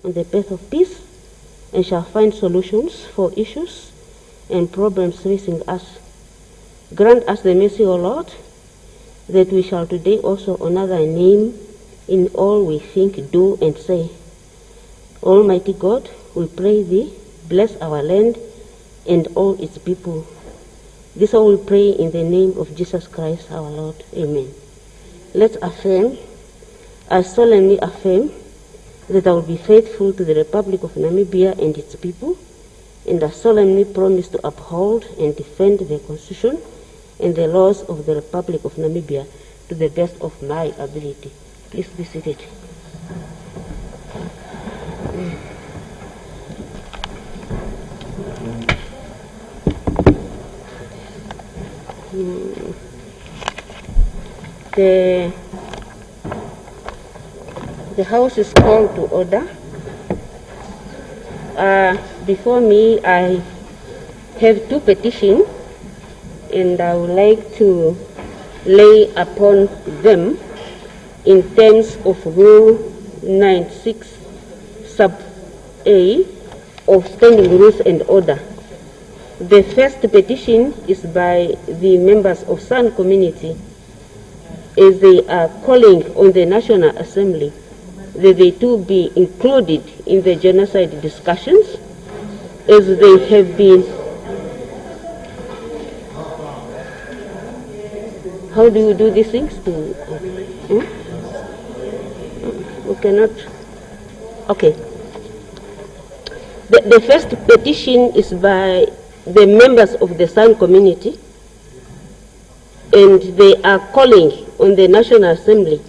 on the path of peace and shall find solutions for issues and problems facing us. Grant us the mercy, O Lord, that we shall today also honor thy name in all we think, do, and say. Almighty God, we pray thee, bless our land and all its people. This all we pray in the name of Jesus Christ our Lord. Amen. Let's affirm, I solemnly affirm, that I will be faithful to the Republic of Namibia and its people, and I solemnly promise to uphold and defend the Constitution and the laws of the Republic of Namibia to the best of my ability. Please be seated. The House is called to order. Before me, I have two petitions, and I would like to lay upon them in terms of Rule 96 sub A of Standing Rules and Order. The first petition is by the members of San community, as they are calling on the National Assembly that they too be included in the genocide discussions, as they have been. How do you do these things? We cannot. Okay. The first petition is by the members of the San community, and they are calling on the National Assembly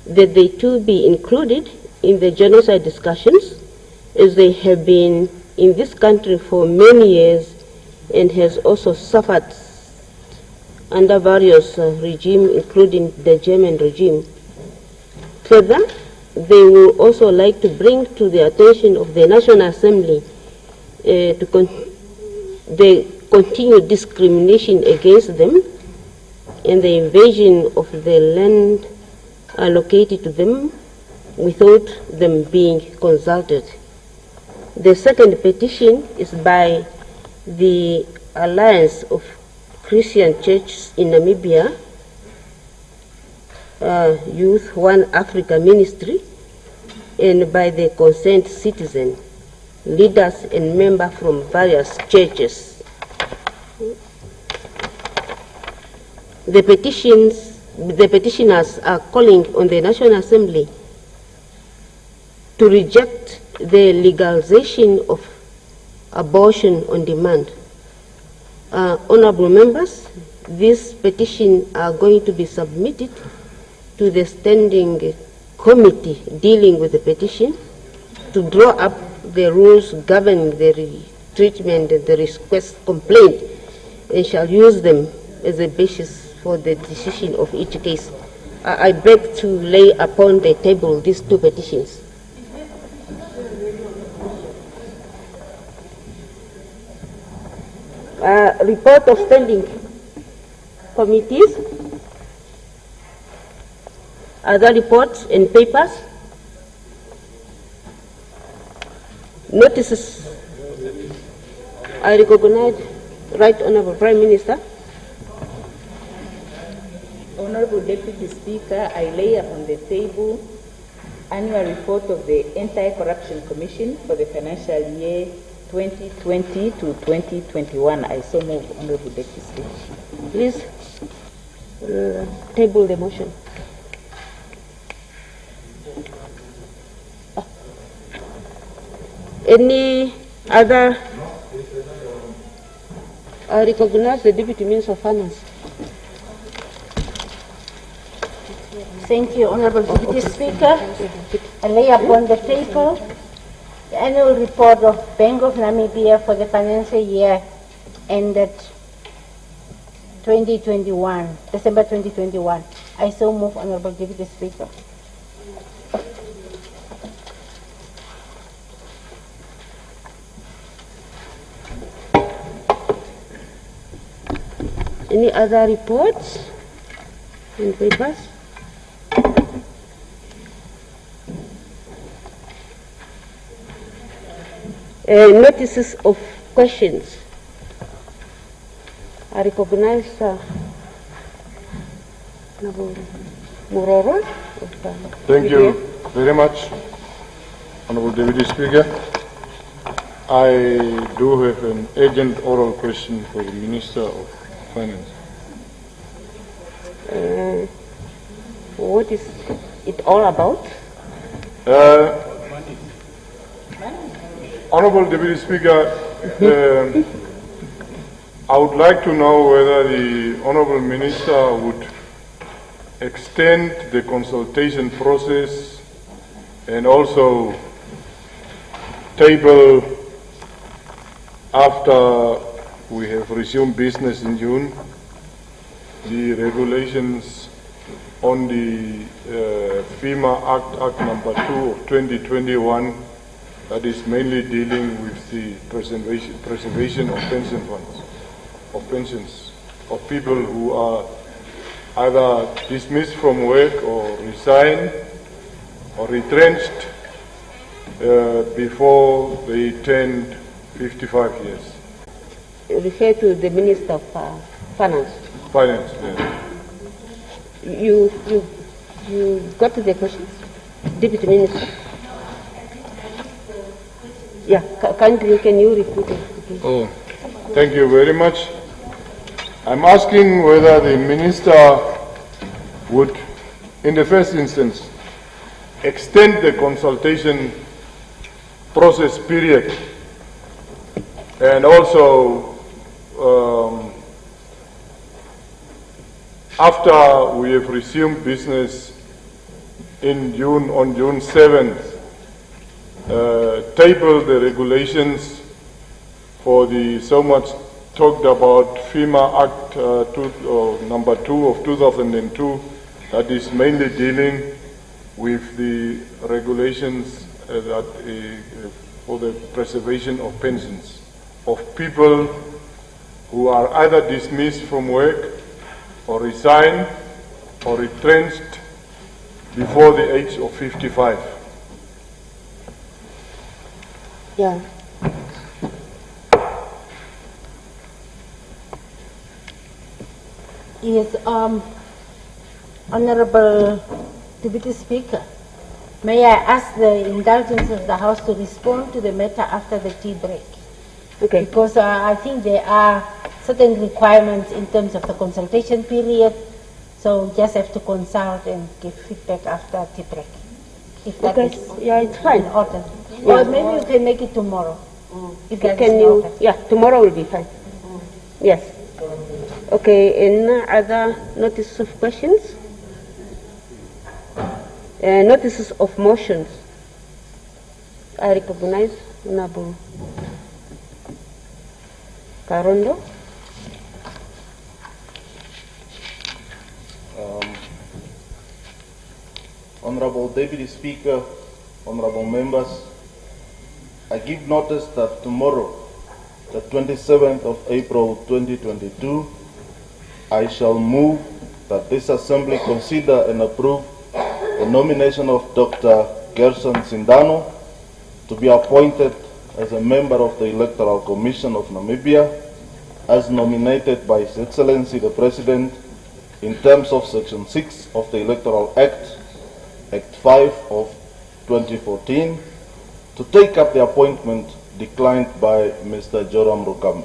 that they too be included in the genocide discussions, as they have been in this country for many years and has also suffered under various regimes, including the German regime. Further, they will also like to bring to the attention of the National Assembly the continued discrimination against them and the invasion of the land allocated to them without them being consulted. The second petition is by the Alliance of Christian Churches in Namibia, Youth One Africa Ministry, and by the concerned citizen, leaders and members from various churches. The petitioners are calling on the National Assembly to reject the legalization of abortion on demand. Honorable members, these petitions are going to be submitted to the standing committee dealing with the petition to draw up the rules governing the treatment and the request complaint, and shall use them as a basis for the decision of each case. I beg to lay upon the table these two petitions. Report of standing committees. Other reports and papers. Notices. I recognize Right Honorable Prime Minister. Honorable Deputy Speaker, I lay upon the table annual report of the Anti-Corruption Commission for the financial year 2020 to 2021. I so move, Honorable Deputy Speaker. Please table the motion. Any other? I recognize the Deputy Minister of Finance. Thank you, Honorable Deputy Speaker. I lay upon the table the annual report of Bank of Namibia for the financial year ended 2021, December 2021. I so move, Honorable Deputy Speaker. Any other reports and papers? Notices of questions. I recognize Muroro. Thank you very much, Honorable Deputy Speaker. I do have an urgent oral question for the Minister of Finance. What is it all about? Honorable Deputy Speaker, I would like to know whether the Honorable Minister would extend the consultation process and also table, after we have resumed business in June, the regulations on the FEMA Act number 2 of 2021 that is mainly dealing with the preservation of pension funds, of pensions, of people who are either dismissed from work or resign or retrenched before they turned 55 years. Refer to the Minister of Finance. Finance, yes. You got to the questions? Deputy Minister. Yeah, can you repeat it? Okay. Oh, thank you very much. I'm asking whether the Minister would, in the first instance, extend the consultation process period and also after we have resumed business in June, on June 7th, table the regulations for the so much talked about FEMA Act number 2 of 2002 that is mainly dealing with the regulations for the preservation of pensions of people who are either dismissed from work or resign or retrenched before the age of 55. Yeah. Yes, Honorable Deputy Speaker, may I ask the indulgence of the House to respond to the matter after the tea break? Okay. Because I think there are certain requirements in terms of the consultation period, so we just have to consult and give feedback after tea break. If that Okay. is Yeah, it's fine. in order. Yeah. Or maybe you can make it tomorrow. If that Can is in you? order. Yeah, tomorrow will be fine. Yes. Okay. Any other notices of questions? Notices of motions. I recognize Honorable Karondo. Honorable Deputy Speaker, honorable members, I give notice that tomorrow, the 27th of April 2022, I shall move that this Assembly consider and approve the nomination of Dr. Gerson Sindano to be appointed as a member of the Electoral Commission of Namibia, as nominated by His Excellency the President in terms of Section 6 of the Electoral Act, Act 5 of 2014, to take up the appointment declined by Mr. Joram Rukambe.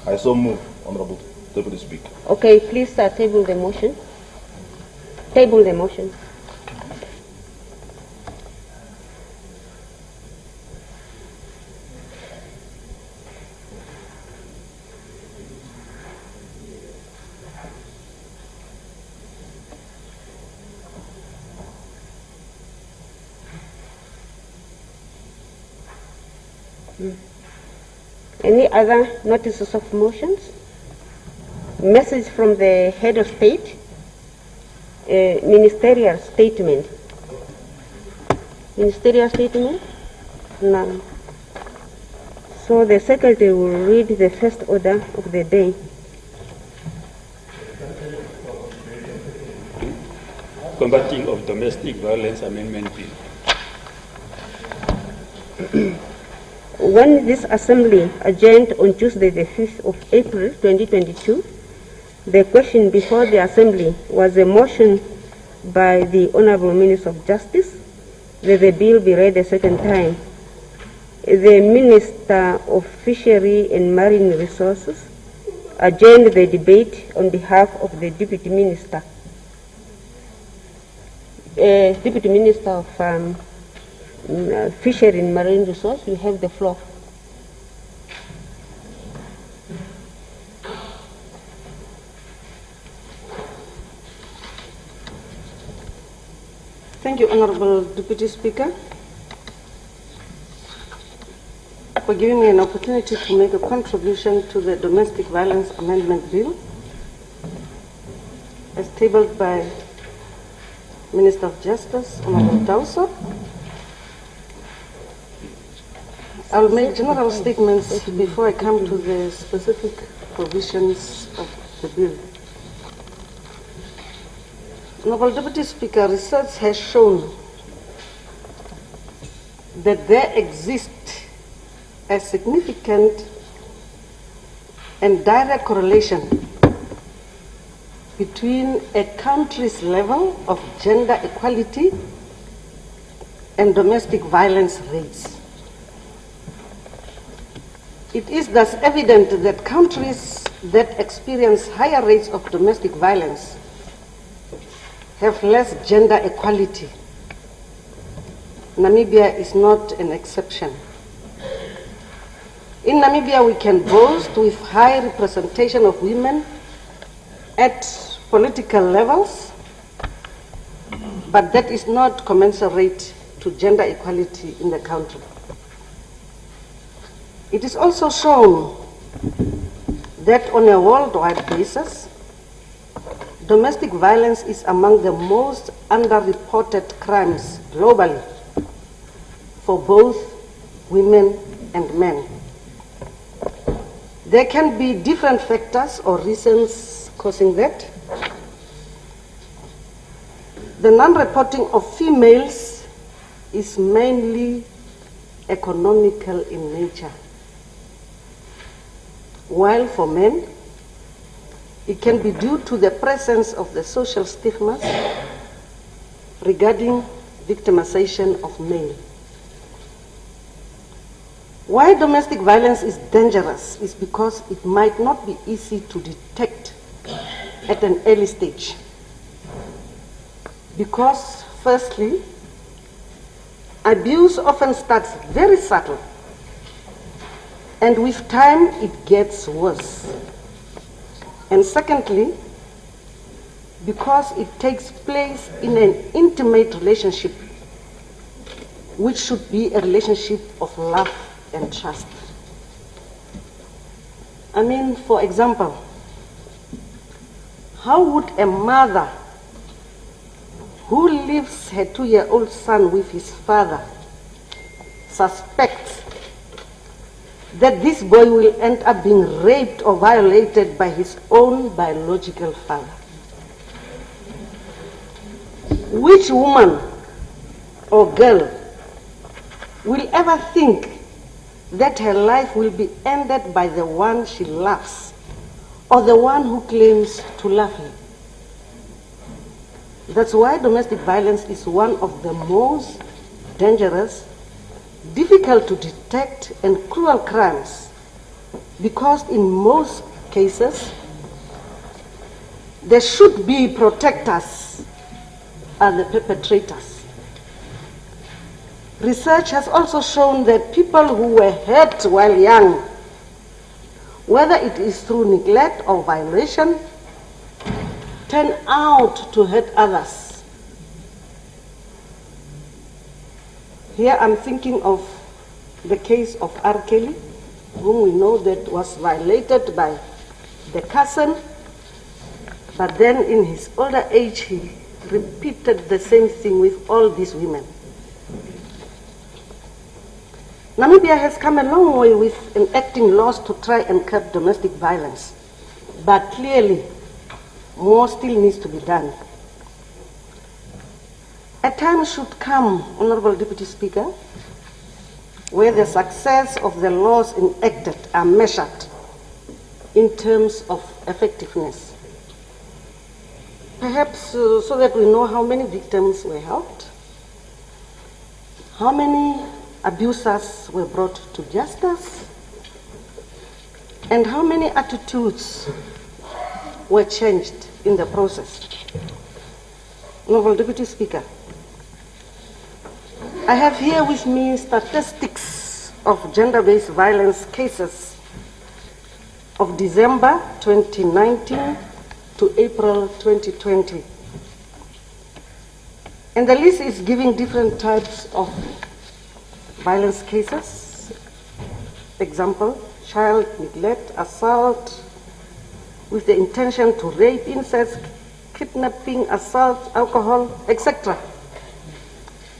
I so move, Honorable Deputy Speaker. Okay, please table the motion. Table the motion. Any other notices of motions? Message from the head of state, ministerial statement. Ministerial statement? None. So the secretary will read the first order of the day. Combating of Domestic Violence Amendment Bill. When this assembly adjourned on Tuesday the 5th of April 2022, the question before the assembly was a motion by the Honourable Minister of Justice that the bill be read a second time. The Minister of Fishery and Marine Resources adjourned the debate on behalf of the Deputy Minister. Deputy Minister of Fishery and Marine Resources, you have the floor. Thank you, Honourable Deputy Speaker, for giving me an opportunity to make a contribution to the Domestic Violence Amendment Bill as tabled by Minister of Justice, Honourable Tauso. I will make general statements before I come to the specific provisions of the bill. Honourable Deputy Speaker, research has shown that there exists a significant and direct correlation between a country's level of gender equality and domestic violence rates. It is thus evident that countries that experience higher rates of domestic violence have less gender equality. Namibia is not an exception. In Namibia, we can boast with high representation of women at political levels, but that is not commensurate to gender equality in the country. It is also shown that on a worldwide basis, domestic violence is among the most underreported crimes globally for both women and men. There can be different factors or reasons causing that. The non-reporting of females is mainly economical in nature, while for men, it can be due to the presence of the social stigmas regarding victimization of men. Why domestic violence is dangerous is because it might not be easy to detect at an early stage. Because, firstly, abuse often starts very subtle, and with time it gets worse. And secondly, because it takes place in an intimate relationship, which should be a relationship of love and trust. I mean, for example, how would a mother who leaves her 2-year-old son with his father suspect that this boy will end up being raped or violated by his own biological father? Which woman or girl will ever think that her life will be ended by the one she loves or the one who claims to love her? That's why domestic violence is one of the most dangerous, difficult to detect and cruel crimes, because in most cases there should be protectors and the perpetrators. Research has also shown that people who were hurt while young, whether it is through neglect or violation, turn out to hurt others. Here I'm thinking of the case of R. Kelly, whom we know that was violated by the cousin, but then in his older age he repeated the same thing with all these women. Namibia has come a long way with enacting laws to try and curb domestic violence, but clearly more still needs to be done. A time should come, Honourable Deputy Speaker, where the success of the laws enacted are measured in terms of effectiveness. Perhaps so that we know how many victims were helped, how many abusers were brought to justice, and how many attitudes were changed in the process. Honorable Deputy Speaker, I have here with me statistics of gender-based violence cases of December 2019 to April 2020. And the list is giving different types of violence cases. Example, child neglect, assault with the intention to rape, incest, kidnapping, assault, alcohol, etc.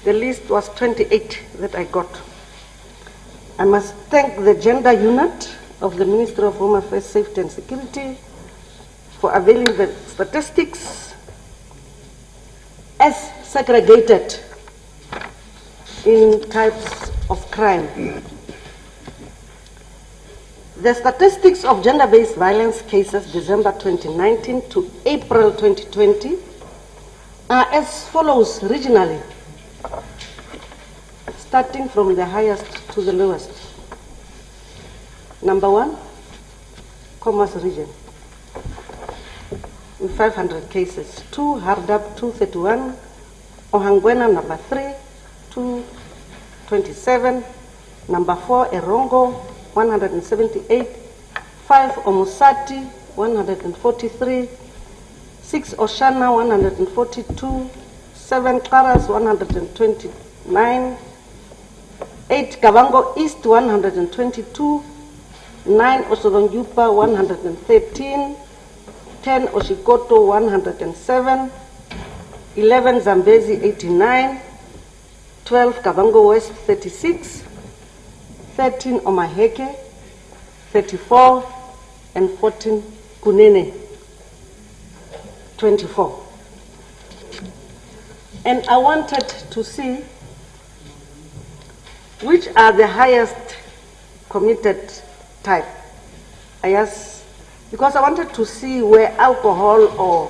The list was 28 that I got. I must thank the gender unit of the Ministry of Home Affairs, Safety and Security for availing the statistics as segregated in types of crime. The statistics of gender-based violence cases December 2019 to April 2020 are as follows regionally, starting from the highest to the lowest. Number 1, Commerce region, with 500 cases. 2, Hardap, 231, Ohangwena, number 3, 227, number 4, Erongo, 178, 5, Omusati, 143, 6, Oshana, 142, 7, Karas, 129, 8, Kavango East, 122, 9, Osodonjupa, 113, 10, Oshikoto, 107, 11, Zambezi, 89, 12, Kavango West, 36, 13, Omaheke, 34, and 14, Kunene, 24. And I wanted to see which are the highest committed type. I asked, because I wanted to see where alcohol or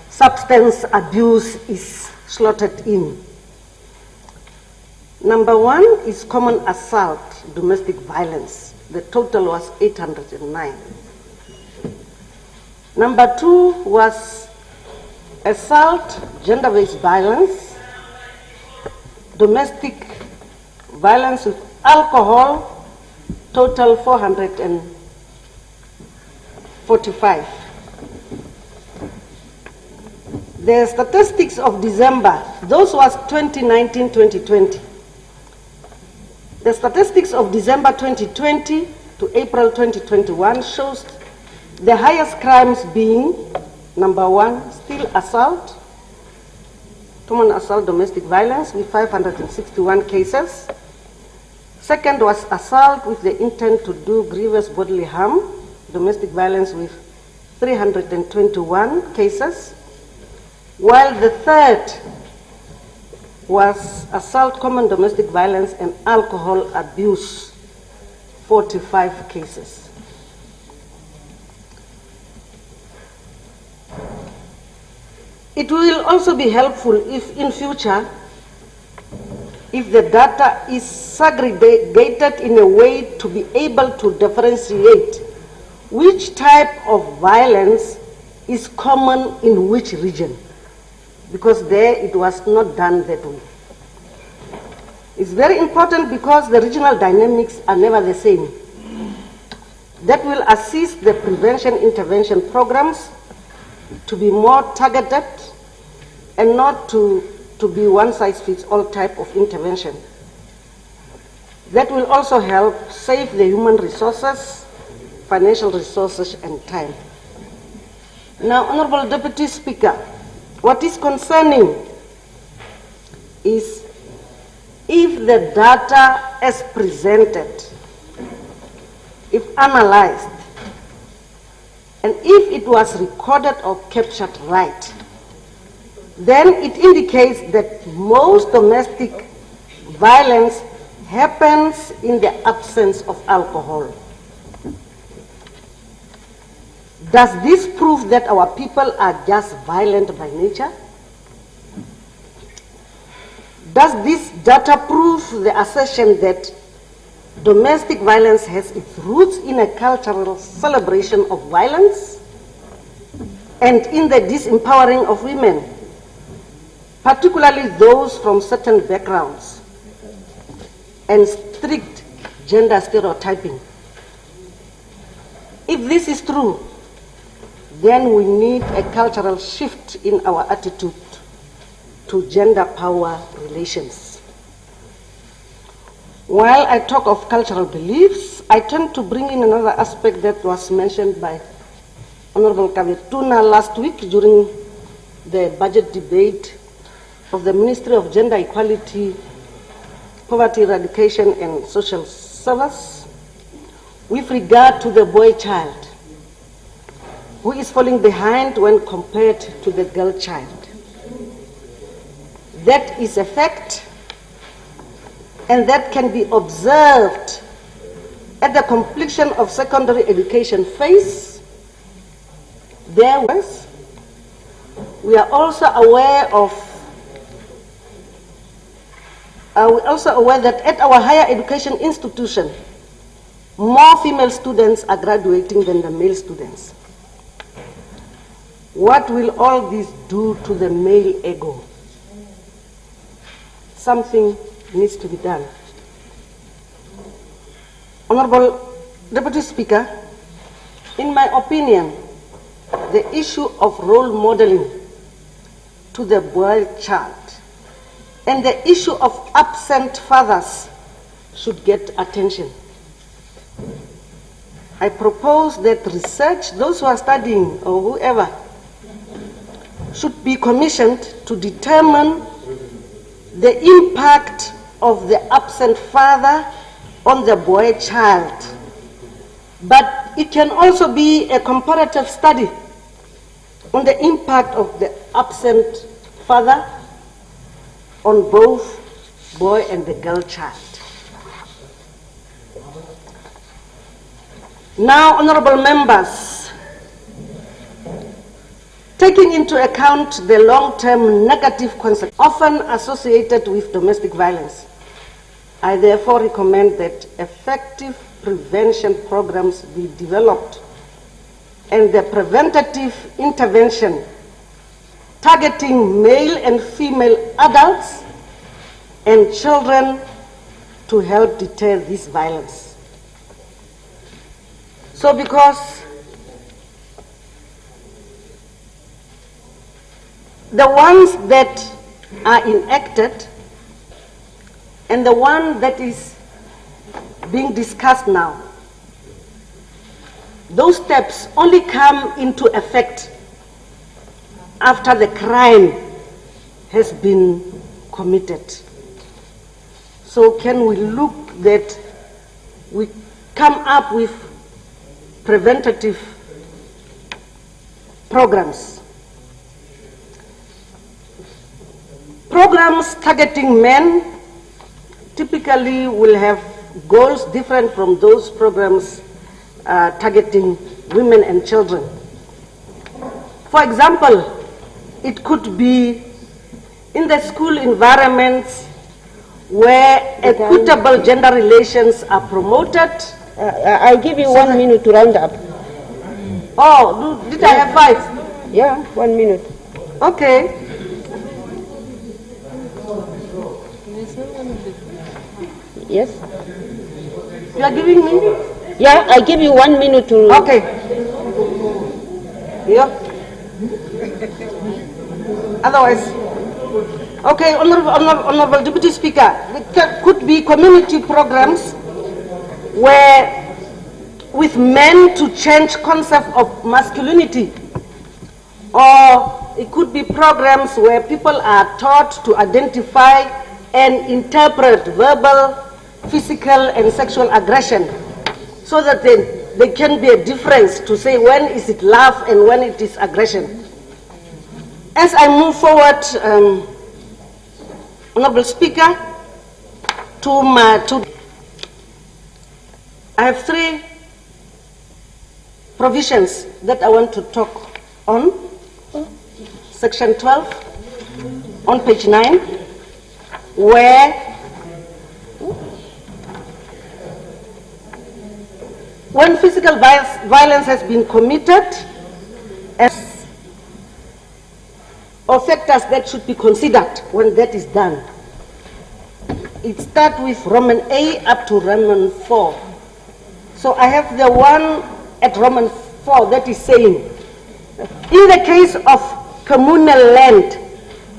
substance abuse is slotted in. Number 1 is common assault, domestic violence. The total was 809. Number 2 was assault, gender-based violence, domestic violence with alcohol, total 445. The statistics of December, those was 2019-2020. The statistics of December 2020 to April 2021 shows the highest crimes being, number 1, still assault, common assault, domestic violence with 561 cases. Second was assault with the intent to do grievous bodily harm, domestic violence with 321 cases. While the third was assault, common domestic violence, and alcohol abuse, 45 cases. It will also be helpful if in future, if the data is segregated in a way to be able to differentiate which type of violence is common in which region, because there it was not done that way. It's very important because the regional dynamics are never the same. That will assist the prevention intervention programs to be more targeted and not to be one-size-fits-all type of intervention. That will also help save the human resources, financial resources, and time. Now, Honorable Deputy Speaker, what is concerning is if the data as presented, if analyzed, and if it was recorded or captured right, then it indicates that most domestic violence happens in the absence of alcohol. Does this prove that our people are just violent by nature? Does this data prove the assertion that domestic violence has its roots in a cultural celebration of violence and in the disempowering of women, particularly those from certain backgrounds, and strict gender stereotyping? If this is true, then we need a cultural shift in our attitude to gender power relations. While I talk of cultural beliefs, I tend to bring in another aspect that was mentioned by Honorable Kavetuna last week during the budget debate of the Ministry of Gender Equality, Poverty Eradication and Social Service with regard to the boy child, who is falling behind when compared to the girl child. That is a fact, and that can be observed at the completion of secondary education phase. We are also aware that at our higher education institution, more female students are graduating than the male students. What will all this do to the male ego? Something needs to be done. Honorable Deputy Speaker, in my opinion, the issue of role modeling to the boy child and the issue of absent fathers should get attention. I propose that research, those who are studying or whoever, should be commissioned to determine the impact of the absent father on the boy child. But it can also be a comparative study on the impact of the absent father on both boy and the girl child. Now, honorable members, taking into account the long-term negative consequences often associated with domestic violence, I therefore recommend that effective prevention programs be developed and the preventative intervention targeting male and female adults and children to help deter this violence. So because the ones that are enacted and the one that is being discussed now, those steps only come into effect after the crime has been committed. So can we look that we come up with preventative programs? Programs targeting men typically will have goals different from those programs targeting women and children. For example, it could be in the school environments where equitable gender relations are promoted. I'll give you 1 minute to round up. Oh, did I have 5? Yeah, 1 minute. Okay. Yes? You are giving me? Yeah, I give you 1 minute to... Okay. Yeah. Otherwise... Okay, Honorable Deputy Speaker, there could be community programs where with men to change concept of masculinity, or it could be programs where people are taught to identify and interpret verbal, physical and sexual aggression so that there can be a difference to say when is it love and when it is aggression. As I move forward, Honorable Speaker, I have 3 provisions that I want to talk on. Section 12 on page 9, where when physical violence has been committed, or factors that should be considered when that is done. It starts with Roman A up to Roman 4. So I have the one at Roman 4 that is saying, in the case of communal land,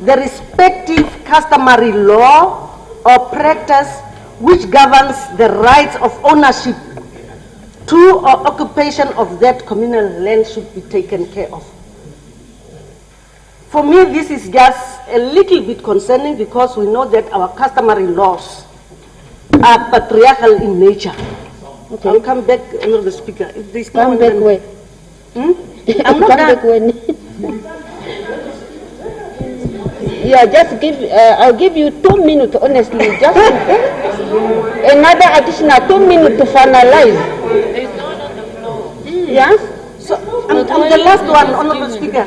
the respective customary law or practice which governs the rights of ownership to or occupation of that communal land should be taken care of. For me, this is just a little bit concerning because we know that our customary laws are patriarchal in nature. Okay. I'll come back, Honourable Speaker. If this come back when? I'm not back when. Yeah, just give. I'll give you 2 minutes. Honestly, just another additional 2 minutes to finalize. There is no one on the floor. Yeah. So I'm the last one, Honourable Speaker.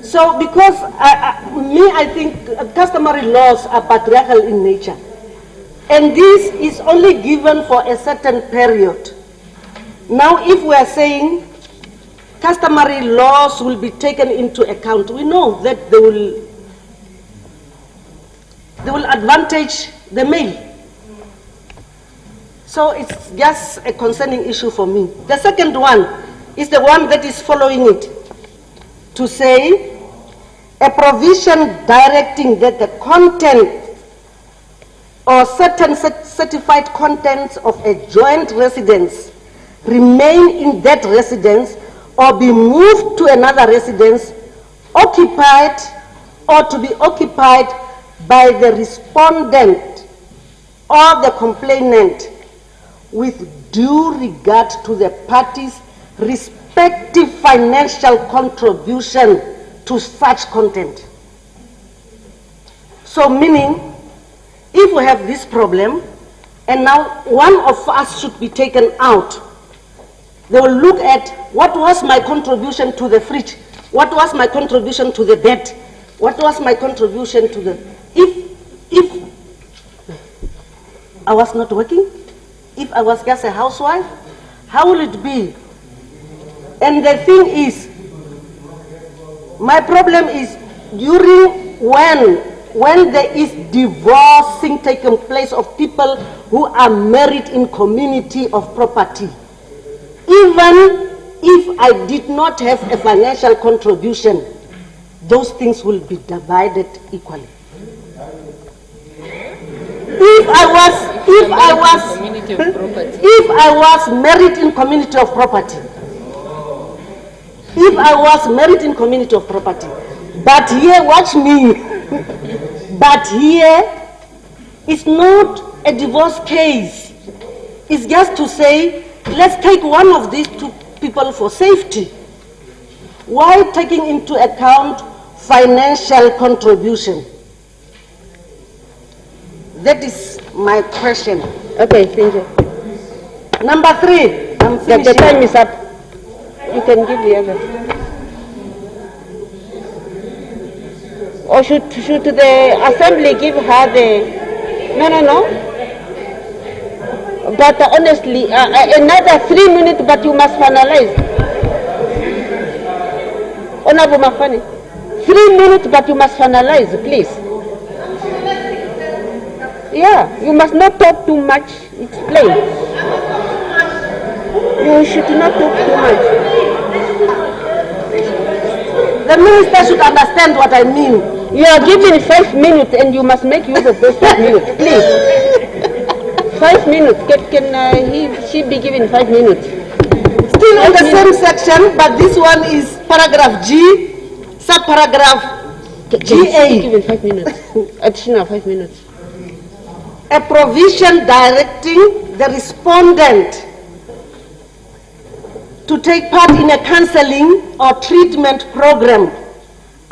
So because I think customary laws are patriarchal in nature. And this is only given for a certain period. Now if we are saying customary laws will be taken into account, we know that they will advantage the male. So it's just a concerning issue for me. The second one is the one that is following it, to say a provision directing that the content or certain certified contents of a joint residence remain in that residence or be moved to another residence occupied or to be occupied by the respondent or the complainant with due regard to the parties' respective financial contribution to such content. So meaning, if we have this problem, and now one of us should be taken out, they will look at what was my contribution to the fridge, what was my contribution to the bed, what was my contribution to the... If I was not working, if I was just a housewife, how will it be? And the thing is, my problem is during when there is divorcing taking place of people who are married in community of property. Even if I did not have a financial contribution, those things will be divided equally. If I was married in community of property, if I was married in community of property, but here, watch me, but here, it's not a divorce case. It's just to say, let's take one of these 2 people for safety, while taking into account financial contribution. That is my question. Okay, thank you. Number 3, I'm finishing. The time is up. You can give the other. Or should the assembly give her the... No. But honestly, another 3 minutes, but you must finalize. Honorable Mafani, 3 minutes, but you must finalize, please. Yeah, you must not talk too much. Explain. You should not talk too much. The minister should understand what I mean. You are given 5 minutes and you must make use of those 5 minutes, please. 5 minutes. Can she be given 5 minutes? Still on the same section, but this one is paragraph G, subparagraph GA. She be given 5 minutes. Additional 5 minutes. A provision directing the respondent to take part in a counseling or treatment program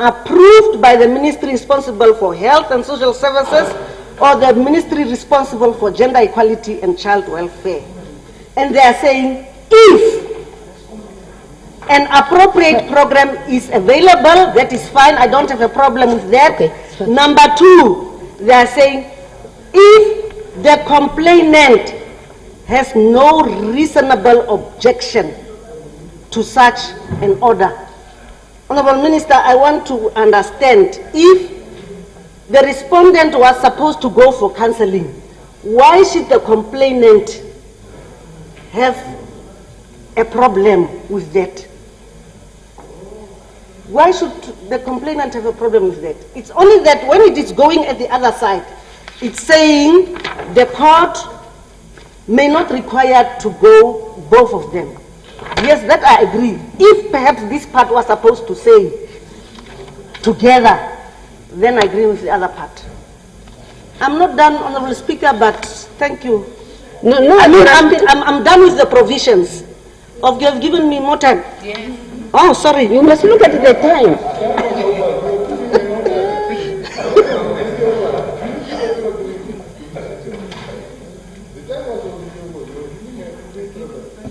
approved by the ministry responsible for health and social services or the ministry responsible for gender equality and child welfare. And they are saying, if an appropriate program is available, that is fine, I don't have a problem with that. Okay. Number two, they are saying, if the complainant has no reasonable objection to such an order. Honorable Minister, I want to understand, if the respondent was supposed to go for counseling, why should the complainant have a problem with that? Why should the complainant have a problem with that? It's only that when it is going at the other side, it's saying the court may not require to go both of them. Yes, that I agree. If perhaps this part was supposed to say together, then I agree with the other part. I'm not done, Honorable Speaker, but thank you. No, I'm done with the provisions. You have given me more time. Yes. Oh, sorry. You must look at the time.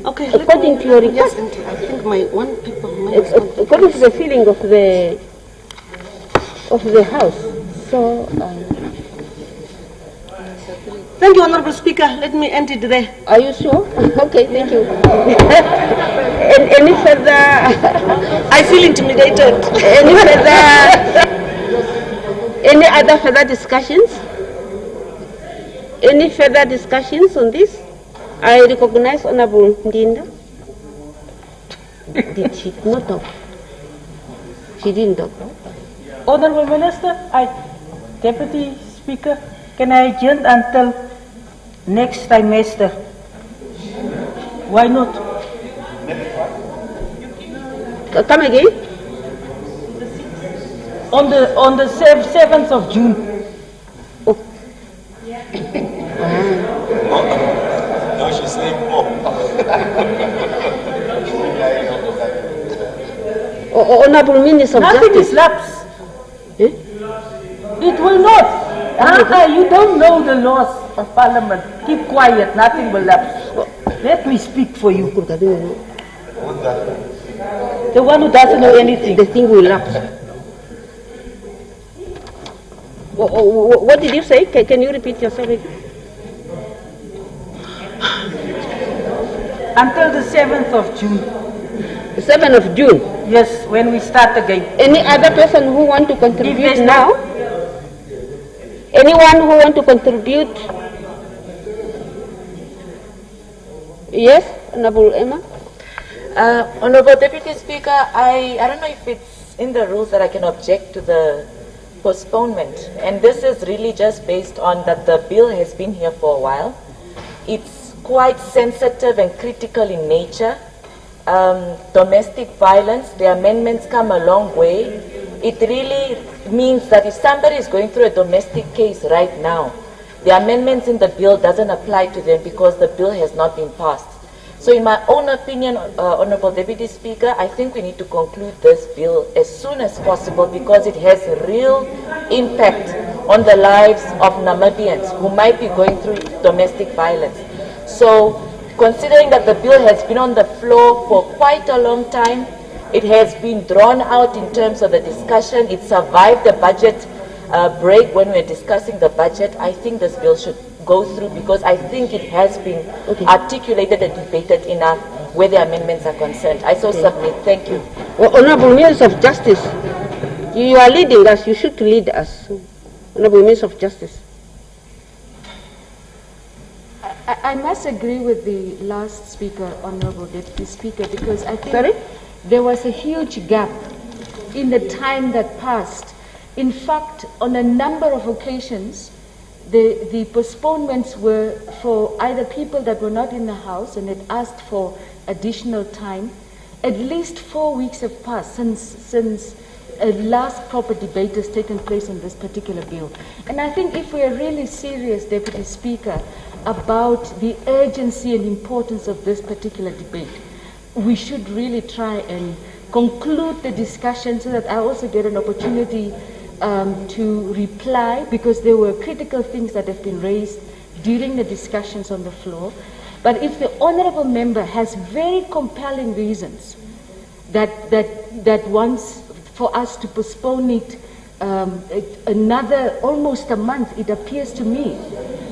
Okay. According to your request, yes, I think my one people. according to the feeling of the House. So. Thank you, Honorable Speaker. Let me end it there. Are you sure? Okay, thank you. Any further? I feel intimidated. Any other further discussions? Any further discussions on this? I recognize Honorable Ndinda. Did she not talk? She didn't talk. Honorable Minister, Deputy Speaker, can I adjourn until next trimester? Why not? Come again? On the 7th of June. Now she's saying, Honorable Minister of Nothing Justice. is lapse. Eh? It will not. You don't know the laws of Parliament. Keep quiet, nothing will lapse. Let me speak for you. The one who doesn't know anything. The thing will lapse. What did you say? Can you repeat yourself again? Until the 7th of June. The 7th of June? Yes, when we start again. Any other person who want to contribute now? Anyone who want to contribute? Yes, Honorable Emma? Honorable Deputy Speaker, I don't know if it's in the rules that I can object to the postponement. And this is really just based on that the bill has been here for a while. It's quite sensitive and critical in nature. Domestic violence, the amendments come a long way. It really means that if somebody is going through a domestic case right now, the amendments in the bill doesn't apply to them because the bill has not been passed. So in my own opinion, Honorable Deputy Speaker, I think we need to conclude this bill as soon as possible because it has real impact on the lives of Namibians who might be going through domestic violence. So considering that the bill has been on the floor for quite a long time, it has been drawn out in terms of the discussion, it survived the budget break when we were discussing the budget, I think this bill should go through because I think it has been articulated and debated enough where the amendments are concerned. I so submit. Thank you. Well, Honorable Minister of Justice, you are leading us. You should lead us. Honorable Minister of Justice. I must agree with the last speaker, Honorable Deputy Speaker, because I think there was a huge gap in the time that passed. In fact, on a number of occasions, the postponements were for either people that were not in the House and had asked for additional time. At least 4 weeks have passed since a last proper debate has taken place on this particular bill. And I think if we are really serious, Deputy Speaker, about the urgency and importance of this particular debate, we should really try and conclude the discussion so that I also get an opportunity to reply because there were critical things that have been raised during the discussions on the floor. But if the honourable member has very compelling reasons that wants for us to postpone it another almost a month, it appears to me,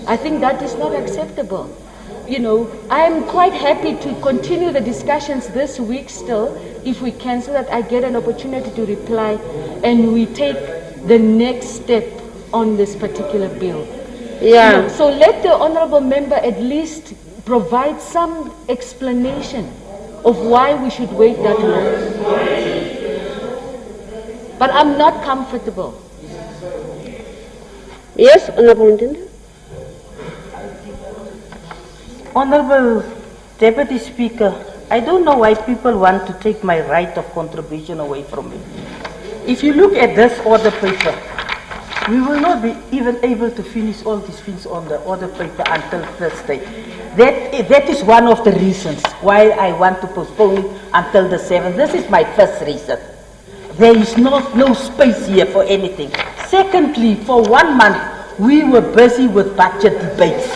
I think that is not acceptable. You know, I am quite happy to continue the discussions this week still, if we can, so that I get an opportunity to reply and we take the next step on this particular bill. Yeah. You know, so let the honourable member at least provide some explanation of why we should wait that long. But I'm not comfortable. Yes, Honourable Intendant. Honourable Deputy Speaker, I don't know why people want to take my right of contribution away from me. If you look at this order paper, we will not be even able to finish all these things on the order paper until Thursday. That is one of the reasons why I want to postpone it until the 7th. This is my first reason. There is no space here for anything. Secondly, for 1 month, we were busy with budget debates.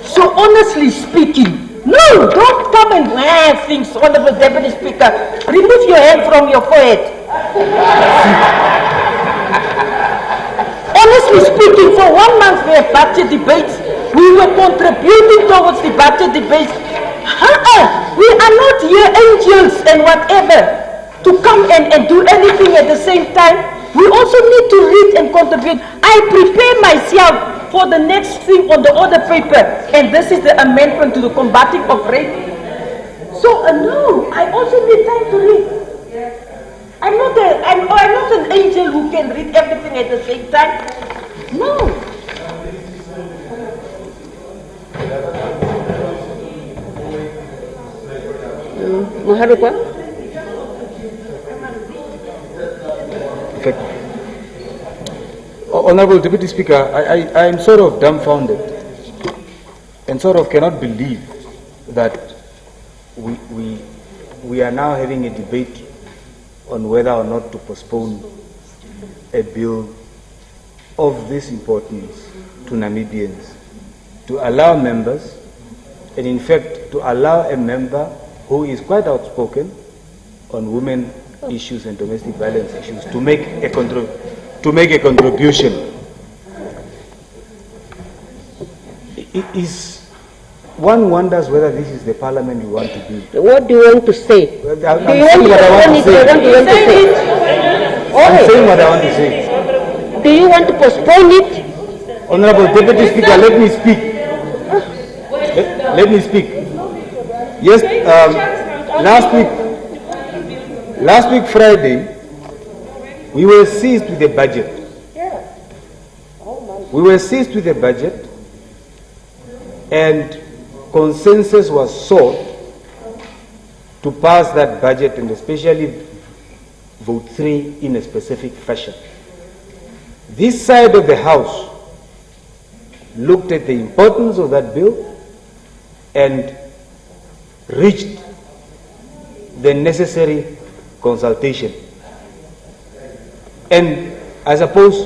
So honestly speaking, no, don't come and things, Honourable Deputy Speaker. Remove your hand from your forehead. Honestly speaking, for 1 month we have budget debates. We were contributing towards the budget debates. We are not here angels and whatever to come and do anything at the same time. We also need to read and contribute. I prepare myself for the next thing on the order paper, and this is the amendment to the combating of rape. So no, I also need time to read. I'm not an angel who can read everything at the same time. No. Honourable Deputy Speaker, I am sort of dumbfounded and sort of cannot believe that we are now having a debate on whether or not to postpone a bill of this importance to Namibians, to allow members, and in fact to allow a member who is quite outspoken on women issues and domestic violence issues to make a contribution. One wonders whether this is the parliament we want to be. What do you want to say? I'm saying what I want to say. I'm saying what I want to say. Do you want to postpone it? Honourable Deputy Speaker, let me speak. Let me speak. Yes, last week Friday, we were seized with a budget. We were seized with a budget, and consensus was sought to pass that budget and especially vote 3 in a specific fashion. This side of the House looked at the importance of that bill and reached the necessary consultation. And I suppose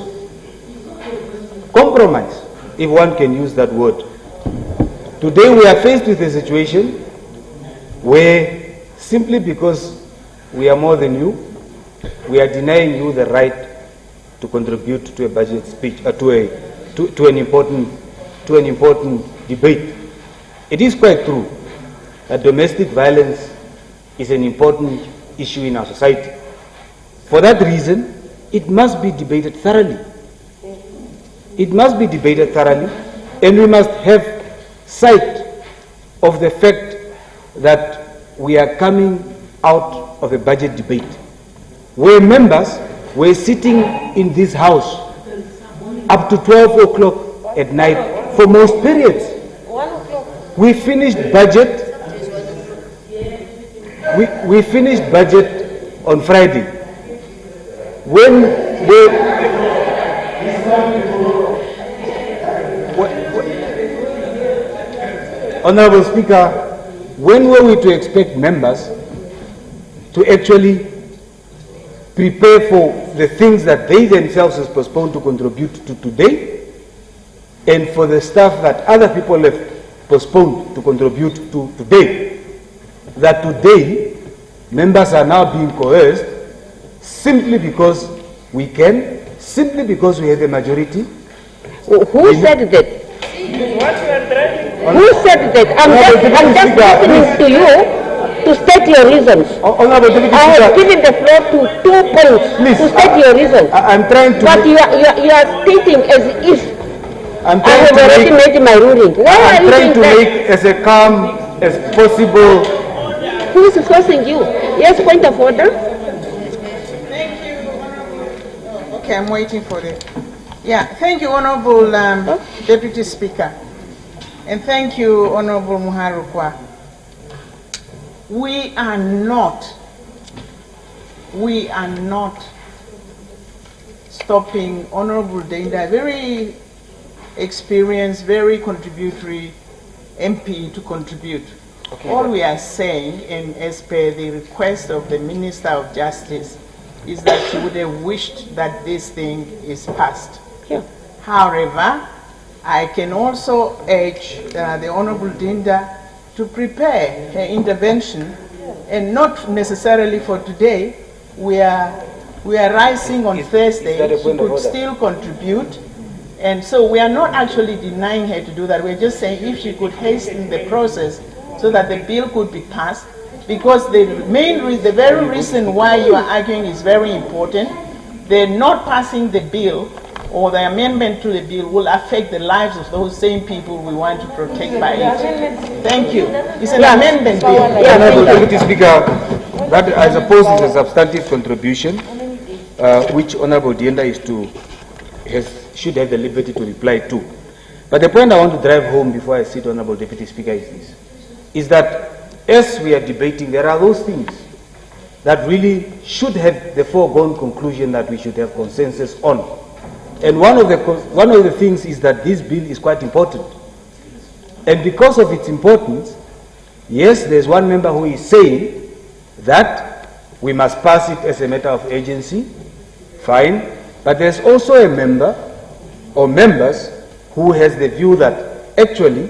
compromise, if one can use that word. Today we are faced with a situation where simply because we are more than you, we are denying you the right to contribute to a budget speech, to an important debate. It is quite true that domestic violence is an important issue in our society. For that reason, it must be debated thoroughly. It must be debated thoroughly, and we must have sight of the fact that we are coming out of a budget debate where members were sitting in this house up to 12 o'clock at night for most periods. We finished budget. We finished budget on Friday. When Honourable Speaker, when were we to expect members to actually prepare for the things that they themselves have postponed to contribute to today, and for the stuff that other people have postponed to contribute to today. That today, members are now being coerced simply because we can, simply because we have a majority. Who said that? Who said that? I'm just listening to you to state your reasons. I have given the floor to 2 points to state your reasons. I'm trying to... But you are stating as if I have already made my ruling. Why I'm are you trying to doing that? make as a calm as possible. Who is forcing you? Yes, point of order. Thank you, Honorable. Okay, I'm waiting for it. Yeah, thank you, Honorable Deputy Speaker. And thank you, Honorable Muharukwa. We are not stopping Honorable Denda, very experienced, very contributory MP to contribute. Okay. All we are saying, and as per the request of the Minister of Justice, is that she would have wished that this thing is passed. Yeah. However, I can also urge the Honorable Dinda to prepare her intervention, and not necessarily for today. We are rising on Thursday. She could still contribute, and so we are not actually denying her to do that. We're just saying if she could hasten the process so that the bill could be passed, because the very reason why you are arguing is very important. They're not passing the bill, or the amendment to the bill will affect the lives of those same people we want to protect by it. Thank you. It's an amendment bill. Honorable Deputy Speaker, that I suppose is a substantive contribution, which Honorable Dienda should have the liberty to reply to. But the point I want to drive home before I sit, Honorable Deputy Speaker, is this: is that as we are debating, there are those things that really should have the foregone conclusion that we should have consensus on. And one of the things is that this bill is quite important. And because of its importance, yes, there's one member who is saying that we must pass it as a matter of urgency, fine, but there's also a member or members who has the view that actually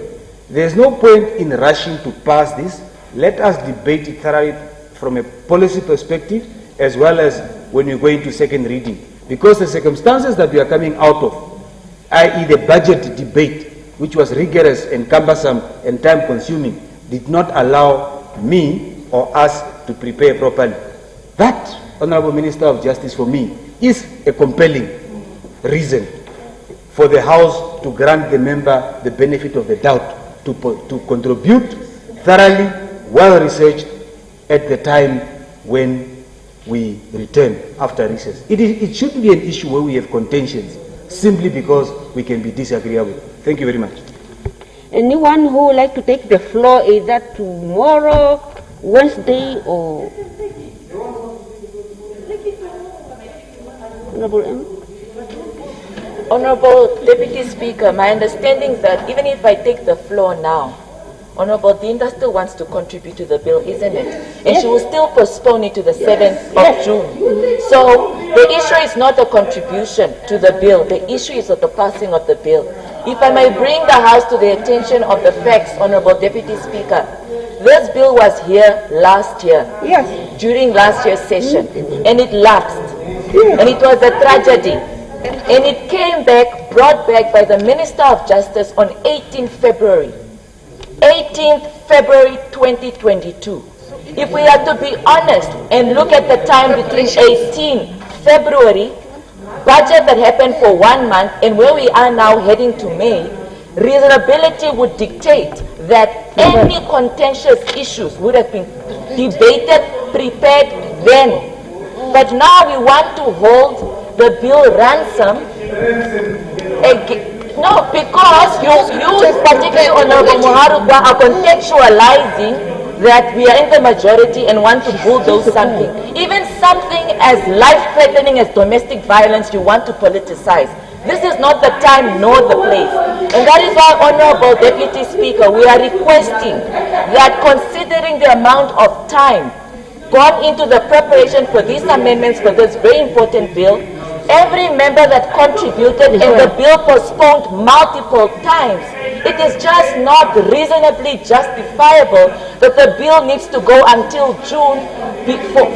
there's no point in rushing to pass this. Let us debate it thoroughly from a policy perspective as well as when we go into second reading. Because the circumstances that we are coming out of, i.e. the budget debate, which was rigorous and cumbersome and time-consuming, did not allow me or us to prepare properly. That, Honorable Minister of Justice, for me, is a compelling reason for the House to grant the member the benefit of the doubt to contribute thoroughly, well-researched at the time when we return after recess. It should be an issue where we have contentions simply because we can be disagreeable. Thank you very much. Anyone who would like to take the floor either tomorrow, Wednesday, or Honorable M? Honorable Deputy Speaker, my understanding is that even if I take the floor now, Honorable Dinda still wants to contribute to the bill, isn't it? And she will still postpone it to the 7th of June. So the issue is not a contribution to the bill. The issue is the passing of the bill. If I may bring the House to the attention of the facts, Honorable Deputy Speaker, this bill was here last year, during last year's session, and it lapsed. And it was a tragedy. And it came back, brought back by the Minister of Justice on 18th February. 18th February 2022. If we are to be honest and look at the time between 18th February, budget that happened for 1 month, and where we are now heading to May, reasonability would dictate that any contentious issues would have been debated, prepared then. But now we want to hold the bill ransom no, because you particularly Honorable Muharukwa, are contextualizing that we are in the majority and want to bulldoze something. Even something as life-threatening as domestic violence you want to politicize. This is not the time nor the place. And that is why, Honorable Deputy Speaker, we are requesting that, considering the amount of time gone into the preparation for these amendments for this very important bill. Every member that contributed and the bill postponed multiple times. It is just not reasonably justifiable that the bill needs to go until June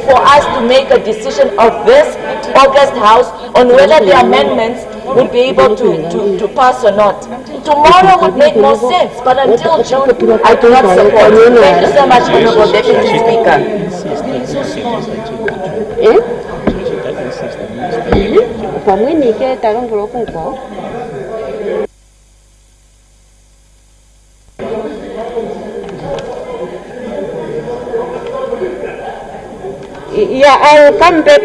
for us to make a decision of this August House on whether the amendments would be able to pass or not. Tomorrow would make more sense, but until June, I do not support. Thank you so much, Honorable Deputy Speaker. Yeah, I will come back.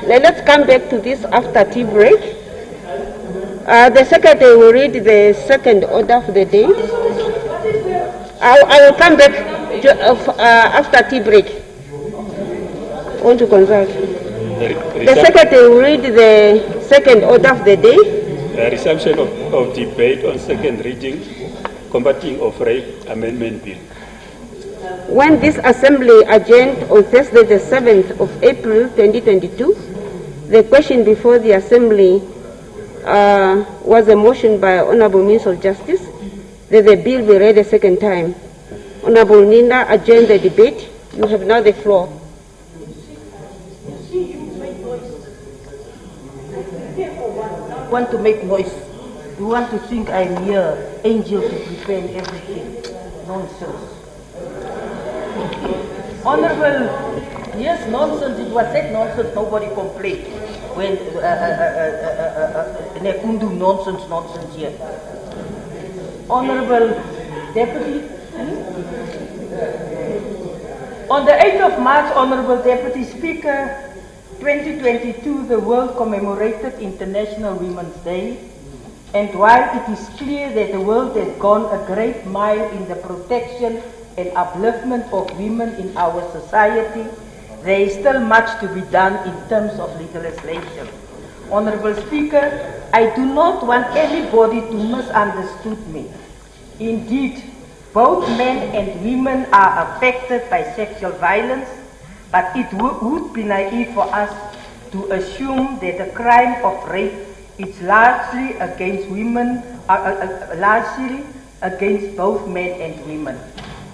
Let's come back to this after tea break. The secretary will read the second order for the day. I will come back after tea break. I want to consult. The secretary will read the second order of the day. Resumption of debate on second reading, combating of rape amendment bill. When this assembly adjourned on Thursday the 7th of April 2022, the question before the assembly was a motion by Honorable Minister of Justice that the bill be read a second time. Honorable Nina adjourned the debate. You have now the floor. Want to make noise. You want to think I'm here, angel to prepare everything. Nonsense. Honorable, yes, nonsense. It was said nonsense. Nobody complained when Nekundu nonsense here. Honorable Deputy. On the 8th of March, Honorable Deputy Speaker, 2022, the world commemorated International Women's Day. And while it is clear that the world has gone a great mile in the protection and upliftment of women in our society, there is still much to be done in terms of legislation. Honorable Speaker, I do not want anybody to misunderstood me. Indeed, both men and women are affected by sexual violence, but it would be naive for us to assume that the crime of rape is largely against women, largely against both men and women.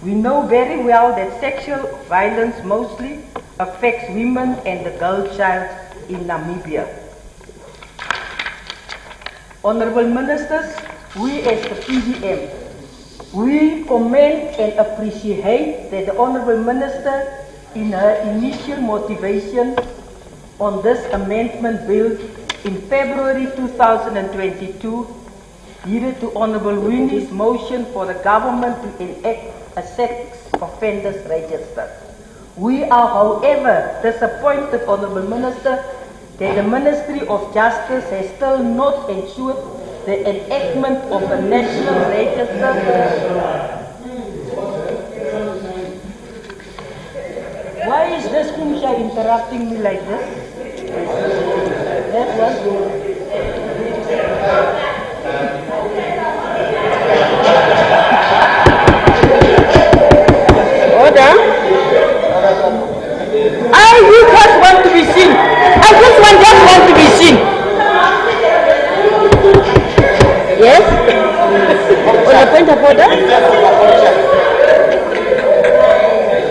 We know very well that sexual violence mostly affects women and the girl child in Namibia. Honorable Ministers, we as the PDM, we commend and appreciate that the Honorable Minister in her initial motivation on this amendment bill in February 2022 heeded to Honorable Winnie's motion for the government to enact a sex offenders register. We are, however, disappointed, Honorable Minister, that the Ministry of Justice has still not ensured the enactment of a national register. Why is this Kumsha interrupting me like this? That was Order. I just want to be seen. I just want to be seen. Yes? On a point of order?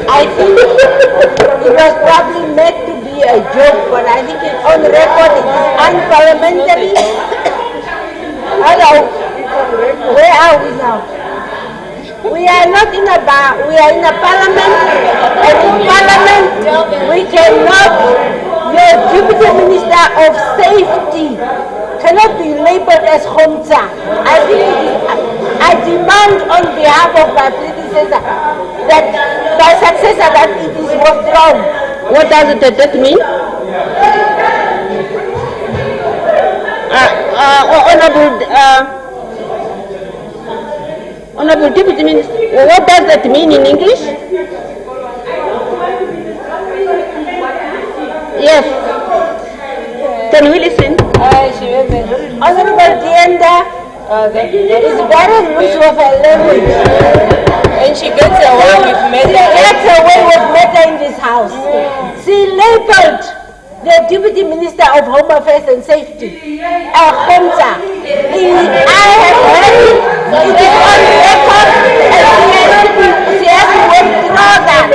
I think it was probably meant to be a joke, but I think it's on record it is unparliamentary. Hello, where are we now? We are not in a bar, we are in a parliament, and in parliament we cannot, your Deputy Minister of Safety cannot be labeled as Khomsa. I think it is, I demand on behalf of my predecessor that my successor that it is withdrawn. What does that mean? Honorable Deputy Minister, what does that mean in English? Yes. Can we listen? Honorable Dienda, there is very loose of a language. And she That's a way we've met. That's a way we've met in this house. She labeled the Deputy Minister of Home Affairs and Safety a Khomsa. I have heard it. It is on record, and she has to withdraw that.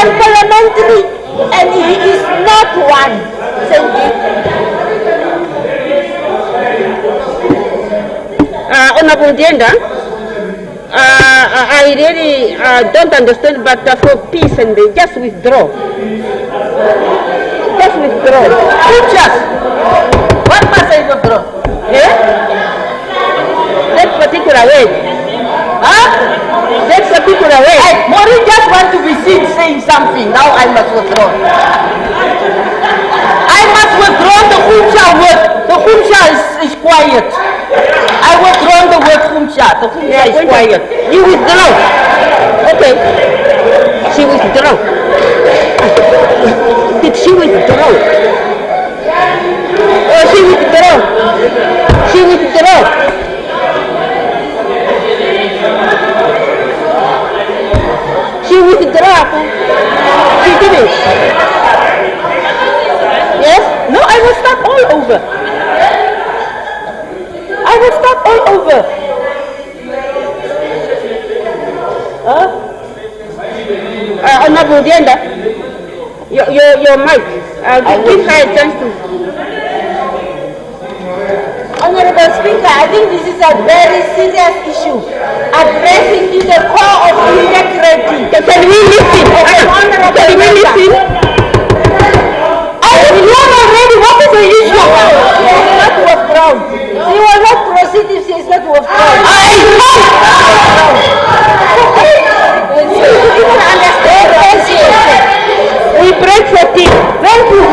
Unparliamentary, and he is not one. Thank you. Honorable Gender, I really don't understand, but for peace and just withdraw. Just withdraw. Just. What must I withdraw? Yeah? That particular way. Huh? That particular way. Maureen just want to be seen saying something. Now I must withdraw. I must withdraw the Khumsha word. The Khumsha is quiet. I withdraw the word Khumsha. The Khumsha is quiet. You withdraw. Okay. She withdraw. Did she withdraw? Oh, she withdraw. She withdraw. She withdraw. She didn't. Yes? No, I will start all over. I will start all over. Honorable Dienda, your mic. Give her a chance to. Honorable Speaker, I think this is a very serious issue, addressing in the core of integrity. Can we listen? Can we listen? I will not already. What is the issue? She is not withdrawn. She will not proceed if she is not withdrawn. Even understand. We break for tea. Thank you.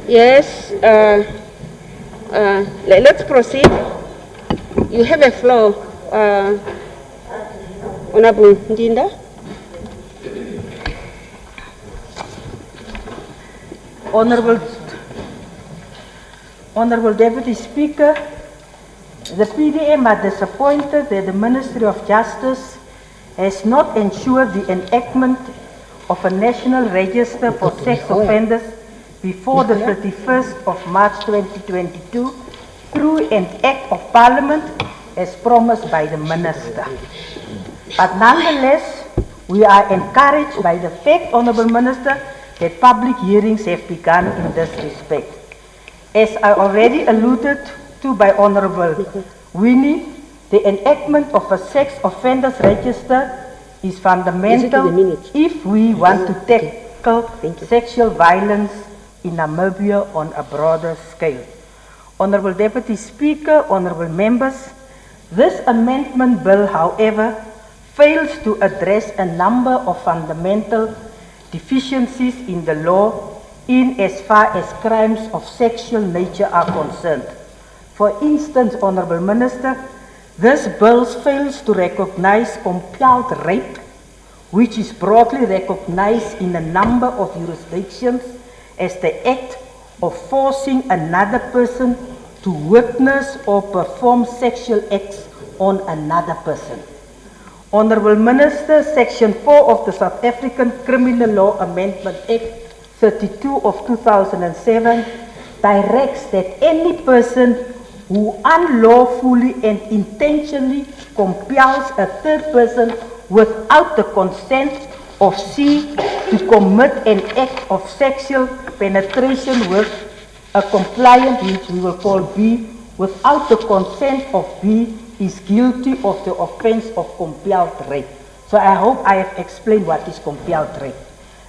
Yes, let's proceed. You have a floor, Honorable Ndinda. Honorable Deputy Speaker, the PDM are disappointed that the Ministry of Justice has not ensured the enactment of a national register for sex offenders before the 31st of March 2022 through an Act of Parliament as promised by the Minister. But nonetheless, we are encouraged by the fact, Honourable Minister, that public hearings have begun in this respect. As I already alluded to by Honourable Winnie, the enactment of a sex offenders register is fundamental if we want to tackle sexual violence in Namibia on a broader scale. Honourable Deputy Speaker, honourable members, this amendment bill, however, fails to address a number of fundamental deficiencies in the law in as far as crimes of sexual nature are concerned. For instance, Honourable Minister, this bill fails to recognize compelled rape, which is broadly recognized in a number of jurisdictions as the act of forcing another person to witness or perform sexual acts on another person. Honourable Minister, Section 4 of the South African Criminal Law Amendment Act 32 of 2007 directs that any person who unlawfully and intentionally compels a third person without the consent of C to commit an act of sexual penetration with a compliant, which we will call B, without the consent of B, is guilty of the offence of compelled rape. So I hope I have explained what is compelled rape.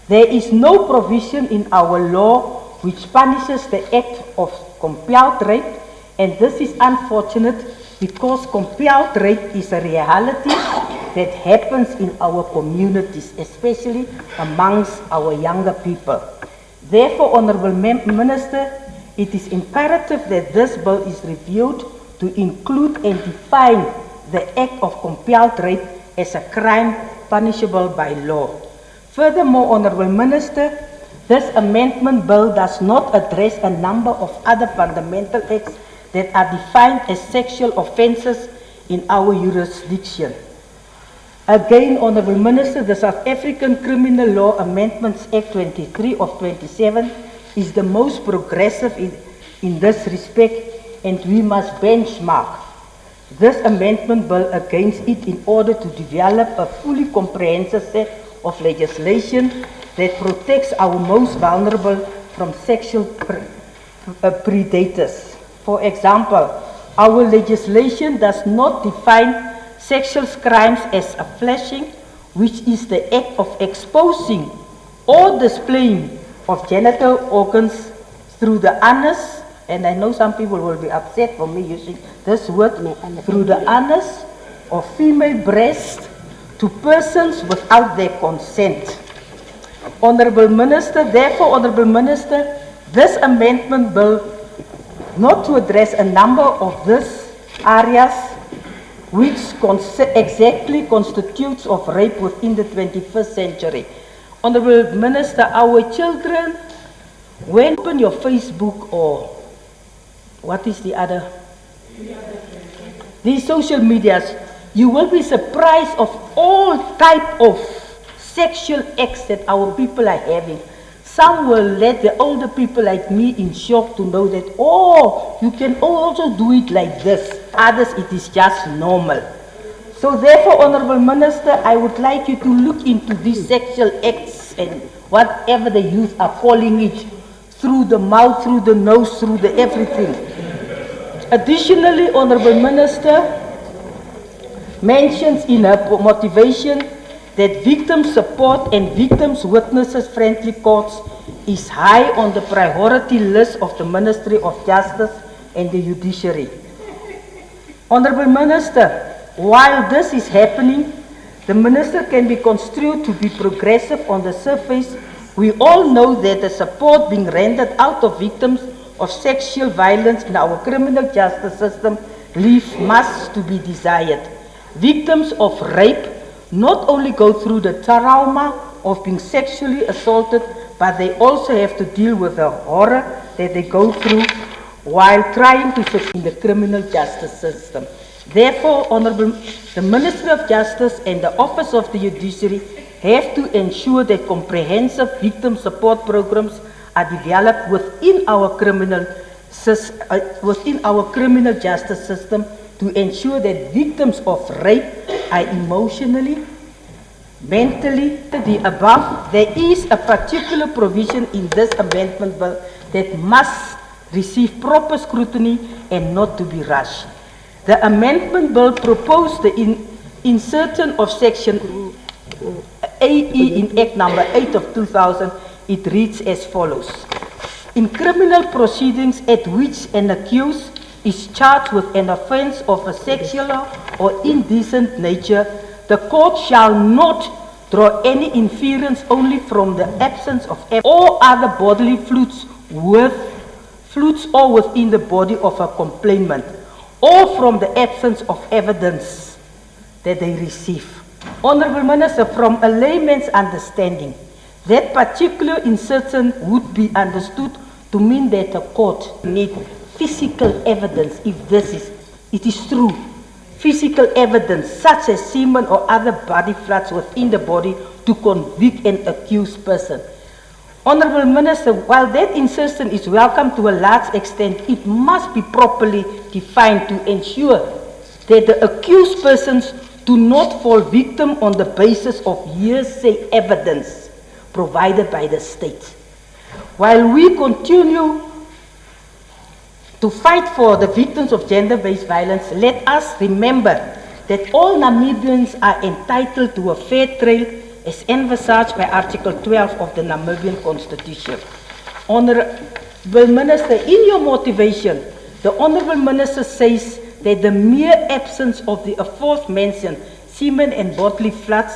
There is no provision in our law which punishes the act of compelled rape, and this is unfortunate because compelled rape is a reality that happens in our communities, especially amongst our younger people. Therefore, Honourable Minister, it is imperative that this bill is reviewed to include and define the act of compelled rape as a crime punishable by law. Furthermore, Honourable Minister, this amendment bill does not address a number of other fundamental acts that are defined as sexual offences in our jurisdiction. Again, Honourable Minister, the South African Criminal Law Amendments Act 23 of 27 is the most progressive in this respect, and we must benchmark this amendment bill against it in order to develop a fully comprehensive set of legislation that protects our most vulnerable from sexual predators. For example, our legislation does not define sexual crimes as a flashing, which is the act of exposing or displaying of genital organs through the anus, and I know some people will be upset for me using this word, through the anus of female breast to persons without their consent. Honourable Minister, therefore, Honourable Minister, this amendment bill not to address a number of these areas which exactly constitutes of rape within the 21st century. Honourable Minister, our children, when you open your Facebook or what is the other? These social medias, you will be surprised of all type of sexual acts that our people are having. Some will let the older people like me in shock to know that, oh, you can also do it like this. Others, it is just normal. So therefore, Honourable Minister, I would like you to look into these sexual acts and whatever the youth are calling it, through the mouth, through the nose, through the everything. Additionally, Honourable Minister mentions in her motivation that victim support and victims witnesses friendly courts is high on the priority list of the Ministry of Justice and the Judiciary. Honourable Minister, while this is happening, the Minister can be construed to be progressive on the surface We all know that the support being rendered out of victims of sexual violence in our criminal justice system leaves much to be desired. Victims of rape not only go through the trauma of being sexually assaulted, but they also have to deal with the horror that they go through while trying to succeed in the criminal justice system. Therefore, Honourable, the Ministry of Justice and the Office of the Judiciary have to ensure that comprehensive victim support programs are developed within our criminal justice system to ensure that victims of rape are emotionally, mentally, the above. There is a particular provision in this amendment bill that must receive proper scrutiny and not to be rushed. The amendment bill proposed the insertion of section AE in Act number 8 of 2000. It reads as follows. In criminal proceedings at which an accused is charged with an offence of a sexual or indecent nature, the court shall not draw any inference only from the absence of all other bodily fluids or within the body of a complainant, or from the absence of evidence that they receive. Honourable Minister, from a layman's understanding, that particular insertion would be understood to mean that a court needs physical evidence if it is true. Physical evidence such as semen or other body fluids within the body to convict an accused person. Honourable Minister, while that insertion is welcome to a large extent, it must be properly defined to ensure that the accused persons do not fall victim on the basis of hearsay evidence provided by the state. While we continue to fight for the victims of gender-based violence, let us remember that all Namibians are entitled to a fair trial as envisaged by Article 12 of the Namibian Constitution. Honourable Minister, in your motivation, the Honourable Minister says that the mere absence of the aforementioned semen and bodily fluids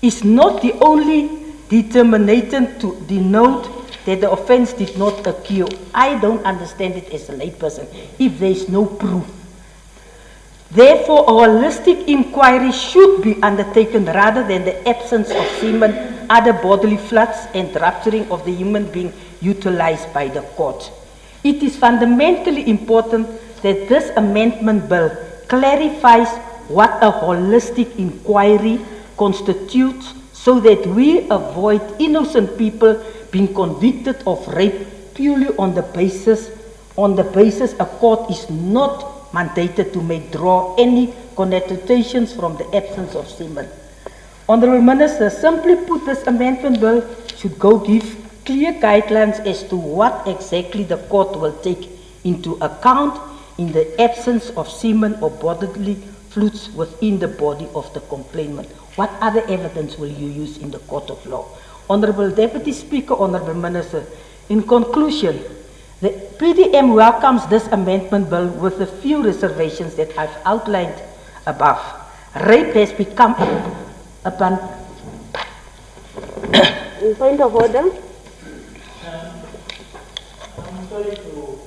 is not the only determinant to denote that the offence did not occur. I don't understand it as a layperson if there is no proof. Therefore, a holistic inquiry should be undertaken rather than the absence of semen, other bodily fluids, and rupturing of the human being utilized by the court. It is fundamentally important that this amendment bill clarifies what a holistic inquiry constitutes so that we avoid innocent people being convicted of rape purely on the basis a court is not mandated to draw any connotations from the absence of semen. Honourable Minister, simply put, this amendment bill should give clear guidelines as to what exactly the court will take into account in the absence of semen or bodily fluids within the body of the complainant. What other evidence will you use in the court of law? Honourable Deputy Speaker, Honourable Minister, in conclusion, the PDM welcomes this amendment bill with a few reservations that I've outlined above. Rape has become a point of order. I'm sorry to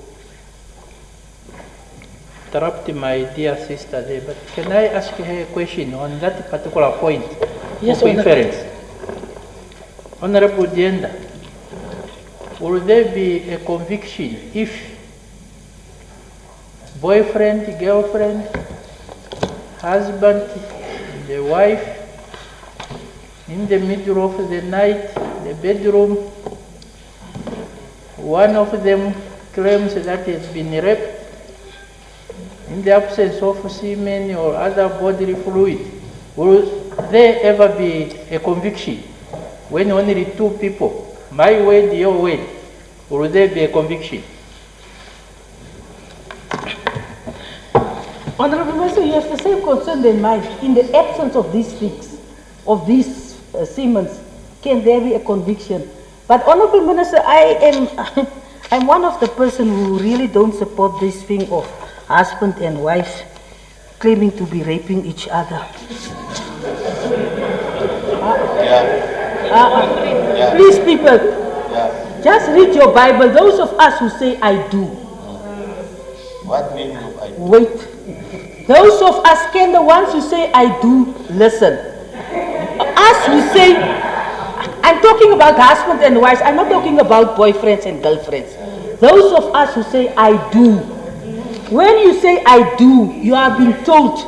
interrupt my dear sister there, but can I ask her a question on that particular point Yes, of inference? Honourable Dienda, will there be a conviction if boyfriend, girlfriend, husband, the wife, in the middle of the night, the bedroom, one of them claims that he has been raped in the absence of semen or other bodily fluid? Will there ever be a conviction when only two people, my word, your word? Will there be a conviction? Honourable Minister, you have the same concern in mind. In the absence of these things, of these semens, can there be a conviction? But Honourable Minister, I'm one of the person who really don't support this thing of husband and wife claiming to be raping each other. Please, people, just read your Bible. Those of us who say I do. What meaning of I do? Wait. Those of us, can the ones who say I do, listen. Us who say, I'm talking about husbands and wives, I'm not talking about boyfriends and girlfriends. Those of us who say I do. When you say I do, you are being told.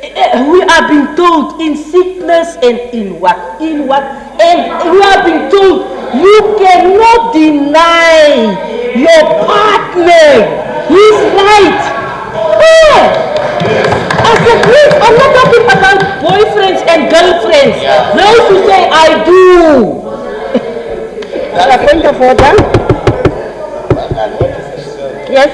We are being told in sickness and in what? In what? And we are being told you cannot deny your partner his right. As a priest, I'm not talking about boyfriends and girlfriends. Those who say I do. A point of order. Yes.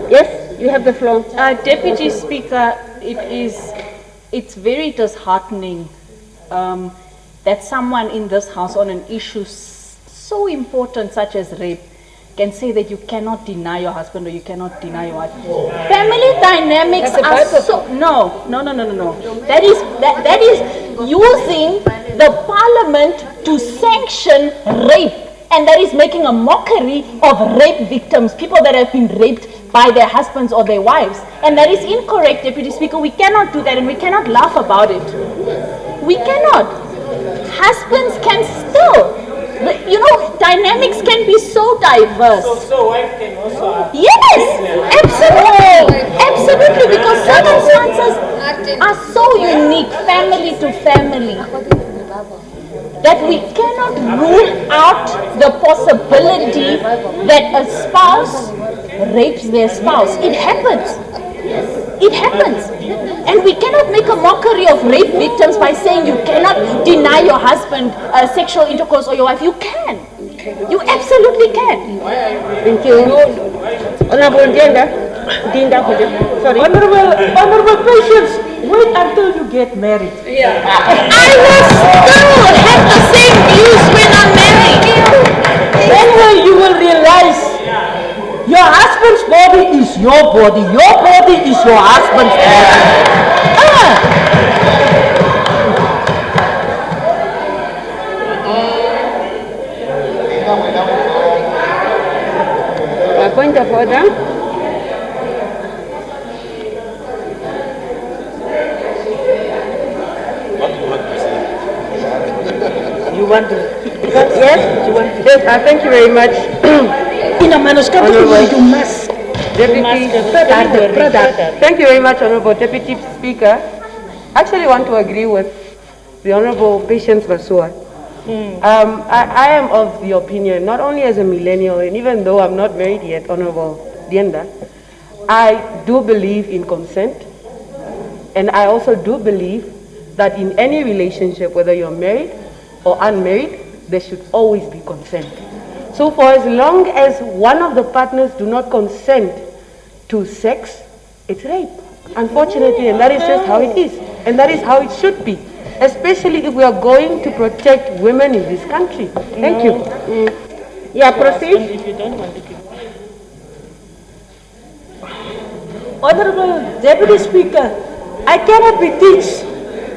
Yes, you have the floor. Deputy Speaker, it's very disheartening that someone in this House on an issue so important such as rape can say that you cannot deny your husband or you cannot deny your wife. Family dynamics are so... No. That is using the parliament to sanction rape, and that is making a mockery of rape victims, people that have been raped by their husbands or their wives. And that is incorrect, Deputy Speaker. We cannot do that, and we cannot laugh about it. We cannot. Husbands can still... You know, dynamics can be so diverse. So wife can also... Yes, absolutely, because circumstances are so unique, family to family, that we cannot rule out the possibility that a spouse rapes their spouse. It happens. It happens. And we cannot make a mockery of rape victims by saying you cannot deny your husband sexual intercourse or your wife. You can. You absolutely can. Thank you. Honorable Dinda. Sorry. Honorable Patience, wait until you get married. Yeah. I will still have the same views when I'm married. Then you will realize your husband's body is your body. Your body is your husband's body. Point of order. You want to? Yes. You want to? Yes. Thank you very much. In a manuscript, you must. Thank you very much, Honorable Deputy Speaker. I actually want to agree with the Honorable Patience Vasua. I am of the opinion, not only as a millennial, and even though I'm not married yet, Honorable Dienda, I do believe in consent, and I also do believe that in any relationship, whether you're married or unmarried, there should always be consent. So for as long as one of the partners do not consent to sex, it's rape, unfortunately, and that is just how it is, and that is how it should be, especially if we are going to protect women in this country. Thank you. Yeah, proceed. If you don't want to keep... Honorable Deputy Speaker, I cannot be teach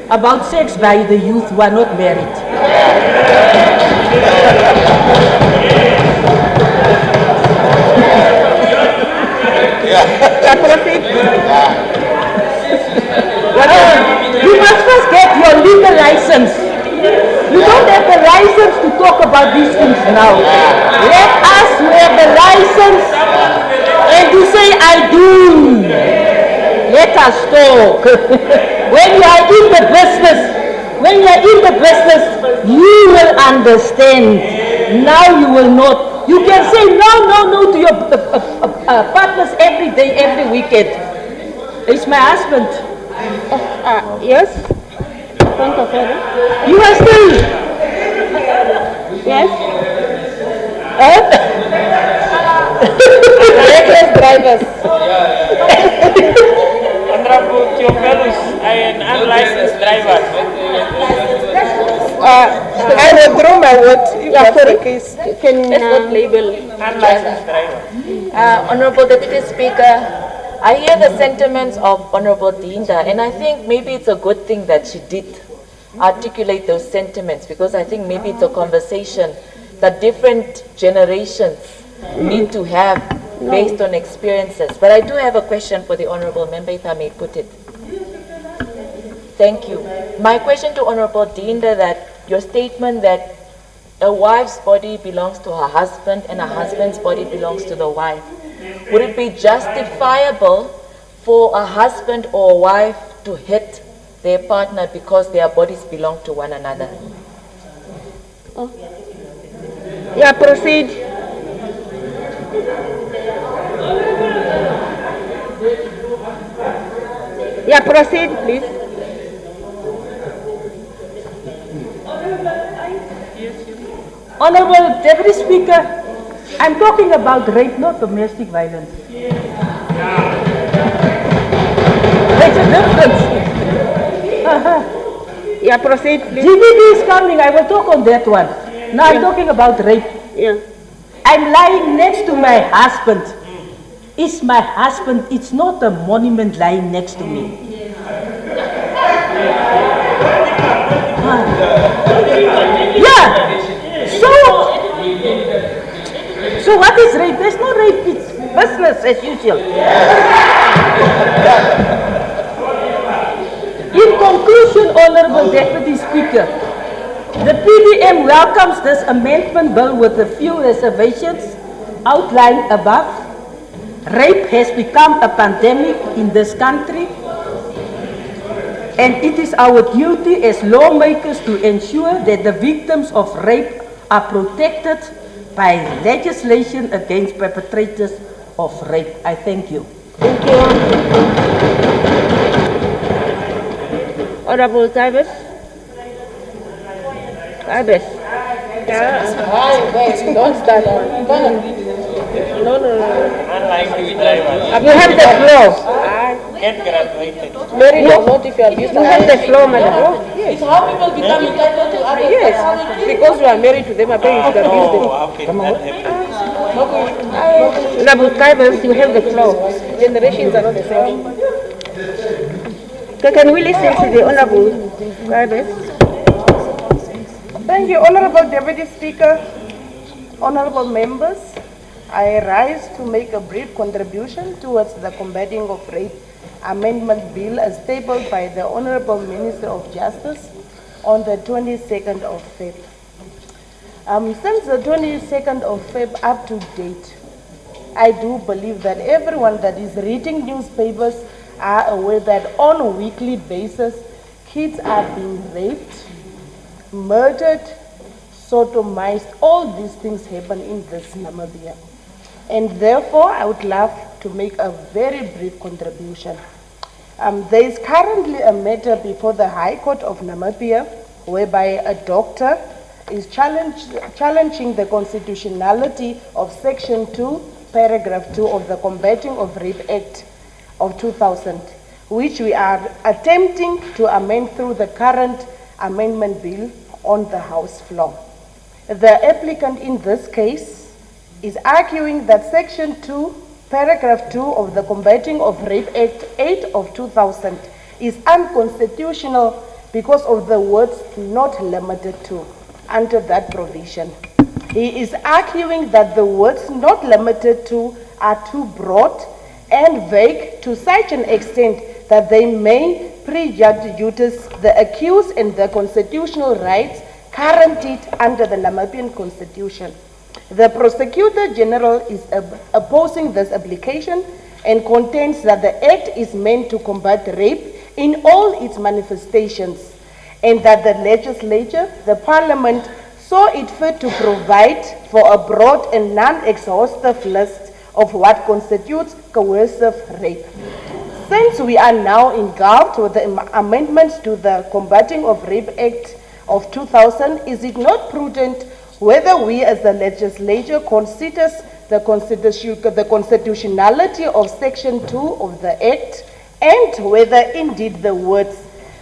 about sex by the youth who are not married. You must first get your legal license. You don't have the license to talk about these things now. Let us have the license and to say I do. Let us talk. When you are in the business, you will understand. Now you will not. You can say no to your partners every day, every weekend. It's my husband. Yes? Point of order. You are still. Yes? Reckless drivers. Honorable Theophilus, I am an unlicensed driver. I withdraw my vote if that's the case. Let's not label Unlicensed driver. Honorable Deputy Speaker, I hear the sentiments of Honorable Dinda, and I think maybe it's a good thing that she did articulate those sentiments, because I think maybe it's a conversation that different generations need to have based on experiences. But I do have a question for the Honorable Member, if I may put it. Thank you. My question to Honorable Dinda, that your statement that a wife's body belongs to her husband and a husband's body belongs to the wife, would it be justifiable for a husband or a wife to hit their partner because their bodies belong to one another? Oh. Yeah, proceed. Yeah, proceed, please. Honorable Deputy Speaker, I'm talking about rape, not domestic violence. There's a difference. Yeah, proceed, please. GBD is coming, I will talk on that one. Now I'm talking about rape. Yeah. I'm lying next to my husband. It's my husband, it's not a monument lying next to me. Yeah. So what is rape? There's no rape, it's business as usual. In conclusion, Honorable Deputy Speaker, the PDM welcomes this amendment bill with a few reservations outlined above. Rape has become a pandemic in this country, and it is our duty as lawmakers to ensure that the victims of rape are protected by legislation against perpetrators of rape. I thank you. Thank you. Honorable Davis. Davis. Don't start. No. You have the floor. Get graduated. Mary, not if you are used to. You have the floor, madam. Oh, yes. It's how people become entitled to others. Yes, because you are married to them, I think you should abuse them. Come on. Honorable Davis, you have the floor. Generations are not the same. So can we listen to the Honorable Davis? Thank you, Honorable Deputy Speaker, honorable members. I rise to make a brief contribution towards the Combating of Rape Amendment Bill as tabled by the Honorable Minister of Justice on the 22nd of Feb. Since the 22nd of Feb up to date, I do believe that everyone that is reading newspapers are aware that on a weekly basis, kids are being raped, murdered, sodomized. All these things happen in this Namibia. And therefore, I would love to make a very brief contribution. There is currently a matter before the High Court of Namibia whereby a doctor is challenging the constitutionality of Section 2, Paragraph 2 of the Combating of Rape Act of 2000, which we are attempting to amend through the current amendment bill on the House floor. The applicant in this case is arguing that Section 2, Paragraph 2 of the Combating of Rape Act 8 of 2000 is unconstitutional because of the words "not limited to" under that provision. He is arguing that the words "not limited to" are too broad and vague to such an extent that they may prejudice the accused and the constitutional rights guaranteed under the Namibian Constitution. The Prosecutor General is opposing this application and contends that the Act is meant to combat rape in all its manifestations, and that the legislature, the Parliament, saw it fit to provide for a broad and non-exhaustive list of what constitutes coercive rape. Since we are now engulfed with the amendments to the Combating of Rape Act of 2000, is it not prudent whether we as the legislature considers the constitutionality of Section 2 of the Act, and whether indeed the words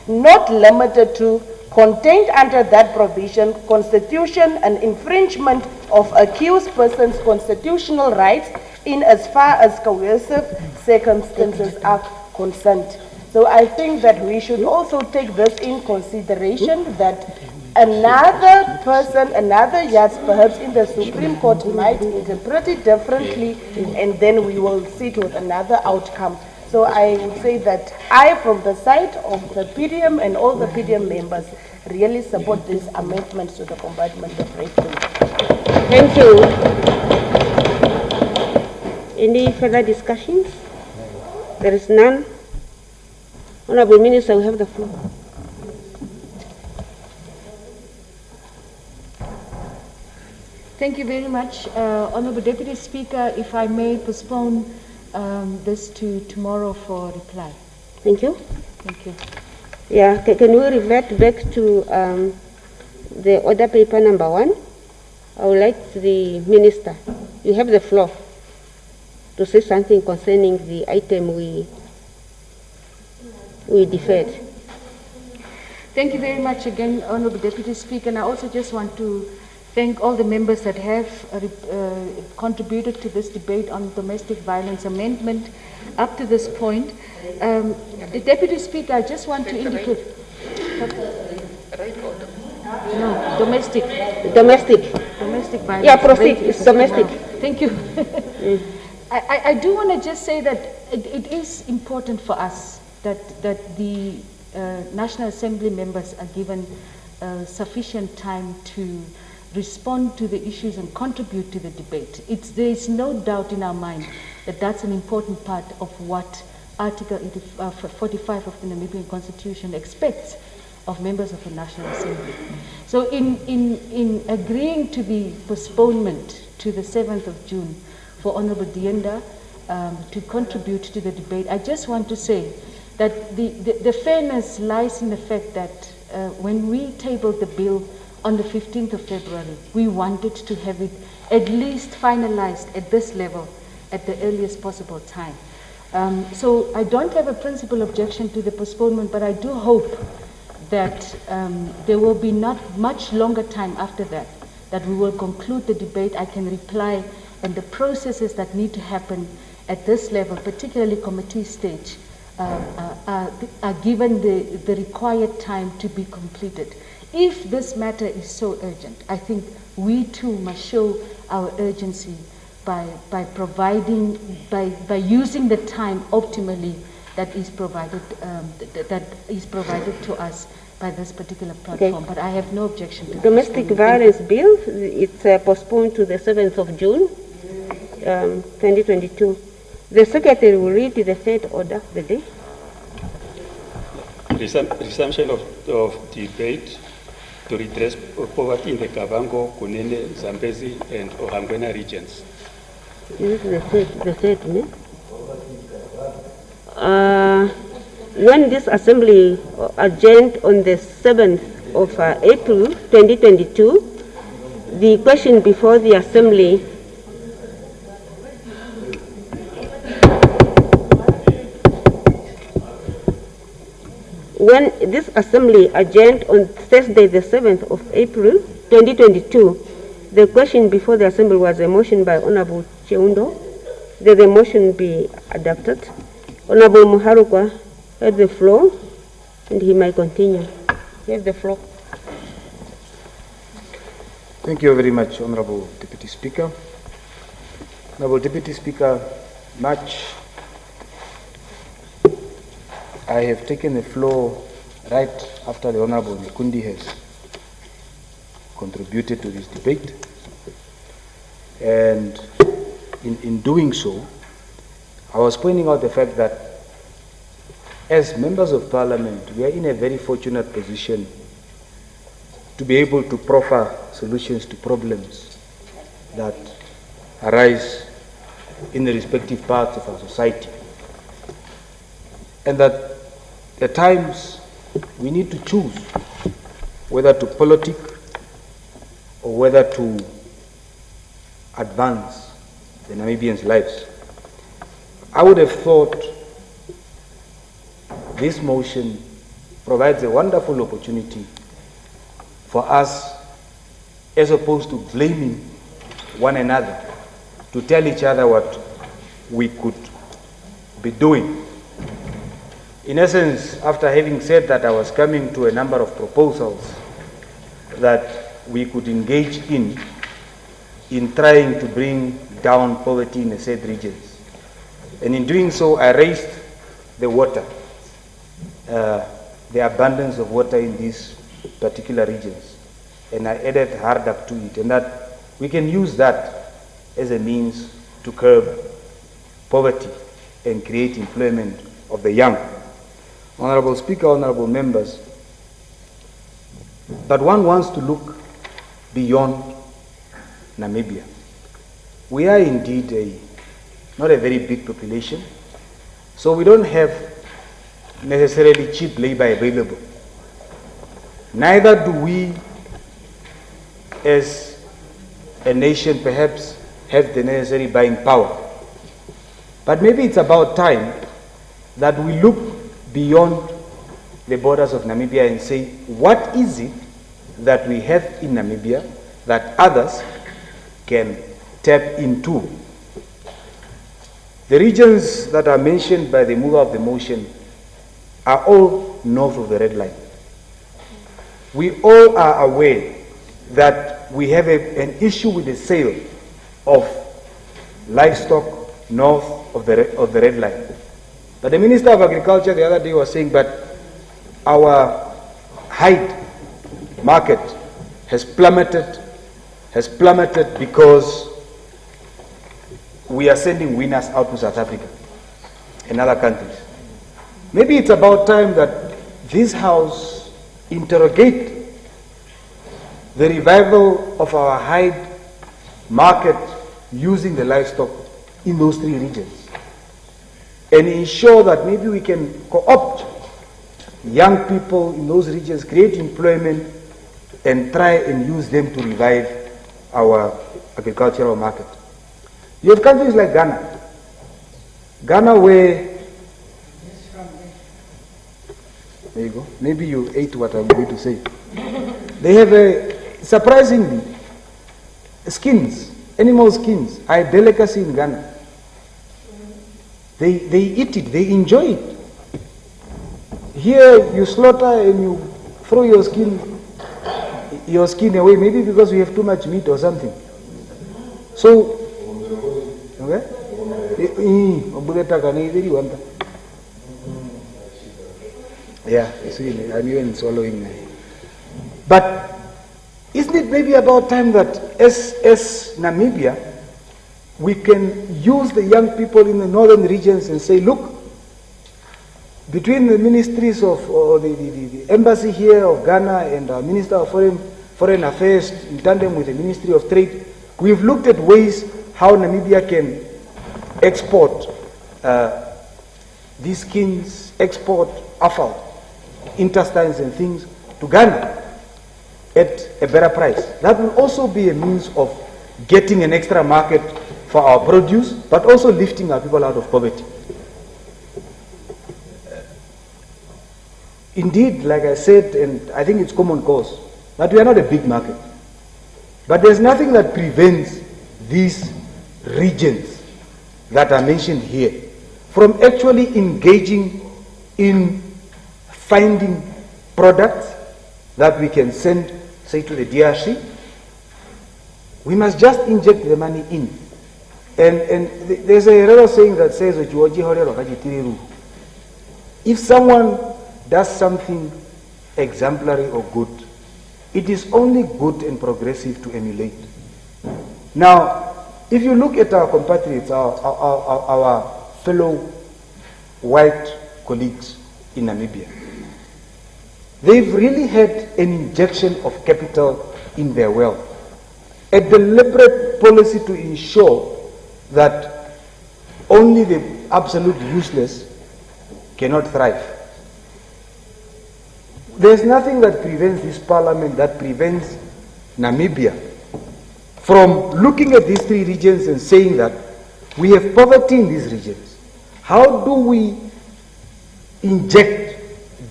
"not limited to" contained under that provision constitution an infringement of accused persons' constitutional rights in as far as coercive circumstances are concerned. So I think that we should also take this in consideration, that another person, another judge perhaps in the Supreme Court might interpret it differently, and then we will sit with another outcome. So I would say that I, from the side of the PDM and all the PDM members, really support these amendments to the Combatement of Rape Bill. Thank you. Any further discussions? There is none. Honorable Minister, we have the floor. Thank you very much. Honorable Deputy Speaker, if I may postpone this to tomorrow for reply. Thank you. Thank you. Yeah, can we revert back to the order paper number 1? I would like the Minister, you have the floor to say something concerning the item we deferred. Thank you very much again, Honorable Deputy Speaker, and I also just want to thank all the members that have contributed to this debate on domestic violence amendment up to this point. The Deputy Speaker, I just want to indicate... No, domestic. Domestic. Domestic violence. Yeah, proceed. It's domestic. Thank you. I do want to just say that it is important for us that the National Assembly members are given sufficient time to respond to the issues and contribute to the debate. There is no doubt in our mind that that's an important part of what Article 45 of the Namibian Constitution expects of members of the National Assembly. So in agreeing to the postponement to the 7th of June for Honorable Dienda to contribute to the debate, I just want to say that the fairness lies in the fact that when we tabled the bill on the 15th of February, we wanted to have it at least finalized at this level at the earliest possible time. So I don't have a principal objection to the postponement, but I do hope that there will be not much longer time after that, that we will conclude the debate. I can reply, and the processes that need to happen at this level, particularly committee stage, are given the required time to be completed. If this matter is so urgent, I think we too must show our urgency by providing, by using the time optimally that is provided to us by this particular platform. Okay. But I have no objection to domestic violence bill. It's postponed to the 7th of June, 2022. The Secretary will read the third order of the day. Resumption of debate to redress poverty in the Kavango, Kunene, Zambezi, and Ohangwena regions. This is the third, no? When this assembly adjourned on the 7th of April 2022, the question before the assembly when this assembly adjourned on Thursday the 7th of April 2022, the question before the assembly was a motion by Honorable Cheundo that the motion be adopted. Honorable Muharukwa had the floor, and he might continue. You have the floor. Thank you very much, Honorable Deputy Speaker. Honorable Deputy Speaker, I have taken the floor right after the Honorable Nkundi has contributed to this debate, and in doing so, I was pointing out the fact that as members of Parliament, we are in a very fortunate position to be able to proffer solutions to problems that arise in the respective parts of our society. And that at times we need to choose whether to politic or whether to advance the Namibians' lives. I would have thought this motion provides a wonderful opportunity for us, as opposed to blaming one another, to tell each other what we could be doing. In essence, after having said that, I was coming to a number of proposals that we could engage in trying to bring down poverty in the said regions. And in doing so, I raised the water, the abundance of water in these particular regions. And I added Hardak to it, and that we can use that as a means to curb poverty and create employment of the young. Honorable Speaker, honorable members, but one wants to look beyond Namibia. We are indeed not a very big population, so we don't have necessarily cheap labor available. Neither do we, as a nation, perhaps have the necessary buying power. But maybe it's about time that we look beyond the borders of Namibia and say, what is it that we have in Namibia that others can tap into? The regions that are mentioned by the mover of the motion are all north of the red line. We all are aware that we have an issue with the sale of livestock north of the red line. But the Minister of Agriculture the other day was saying, but our hide market has plummeted because we are sending winners out to South Africa and other countries. Maybe it's about time that this House interrogate the revival of our hide market using the livestock in those three regions, and ensure that maybe we can co-opt young people in those regions, create employment, and try and use them to revive our agricultural market. You have countries like Ghana. Ghana where, there you go, maybe you ate what I'm going to say. They have surprisingly, skins, animal skins are a delicacy in Ghana. They eat it, they enjoy it. Here you slaughter and you throw your skin away, maybe because we have too much meat or something. So, okay? Yeah, you see, I'm even swallowing. But isn't it maybe about time that as Namibia, we can use the young people in the northern regions and say, look, between the ministries of the embassy here of Ghana and our Minister of Foreign Affairs in tandem with the Ministry of Trade, we've looked at ways how Namibia can export these skins, export offal, intestines and things to Ghana at a better price. That will also be a means of getting an extra market for our produce, but also lifting our people out of poverty. Indeed, like I said, and I think it's common cause, that we are not a big market. But there's nothing that prevents these regions that are mentioned here from actually engaging in finding products that we can send, say, to the DRC. We must just inject the money in. And there's a rather saying that says, if someone does something exemplary or good, it is only good and progressive to emulate. Now, if you look at our compatriots, our fellow white colleagues in Namibia, they've really had an injection of capital in their wealth. A deliberate policy to ensure that only the absolute useless cannot thrive. There's nothing that prevents this parliament, that prevents Namibia from looking at these three regions and saying that we have poverty in these regions. How do we inject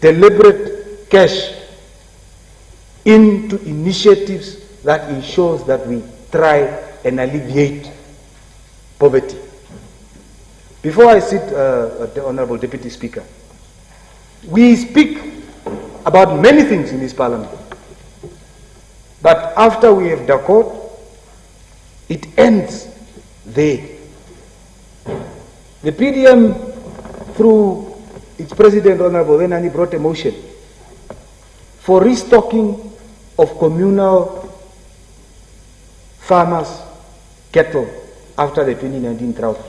deliberate cash into initiatives that ensures that we try and alleviate poverty? before I sit, the Honorable Deputy Speaker, we speak about many things in this Parliament. But after we have d'accord, it ends there. The PDM, through its President, Honorable Venani, brought a motion for restocking of communal farmers' cattle after the 2019 drought.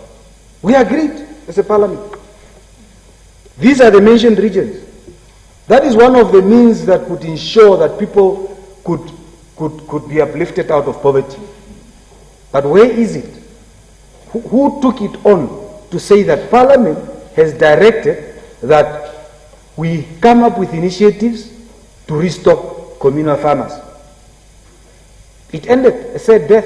We agreed as a Parliament. These are the mentioned regions. That is one of the means that could ensure that people could be uplifted out of poverty. But where is it? Who took it on to say that Parliament has directed that we come up with initiatives to restock communal farmers? It ended a sad death.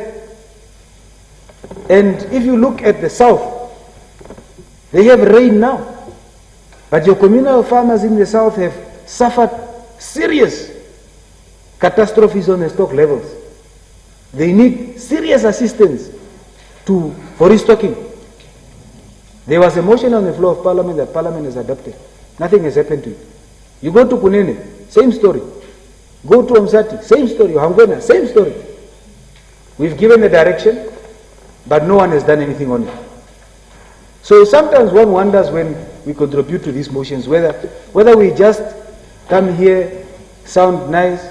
And if you look at the south, they have rain now. But your communal farmers in the south have suffered serious catastrophes on the stock levels. They need serious assistance for restocking. There was a motion on the floor of Parliament that Parliament has adopted. Nothing has happened to it. You go to Kunene, same story. Go to Omsati, same story. Hangwena, same story. We've given the direction, but no one has done anything on it. So sometimes one wonders when we contribute to these motions whether we just come here, sound nice,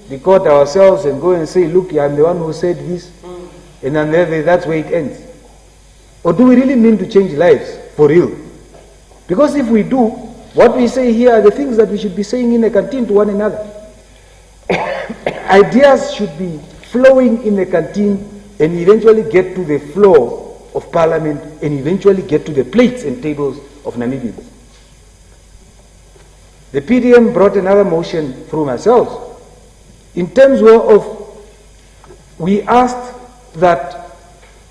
record ourselves and go and say, look, I'm the one who said this, and then that's where it ends. Or do we really mean to change lives for real? Because if we do, what we say here are the things that we should be saying in a canteen to one another. Ideas should be flowing in the canteen and eventually get to the floor of Parliament and eventually get to the plates and tables of Namibians. The PDM brought another motion through myself in terms of we asked that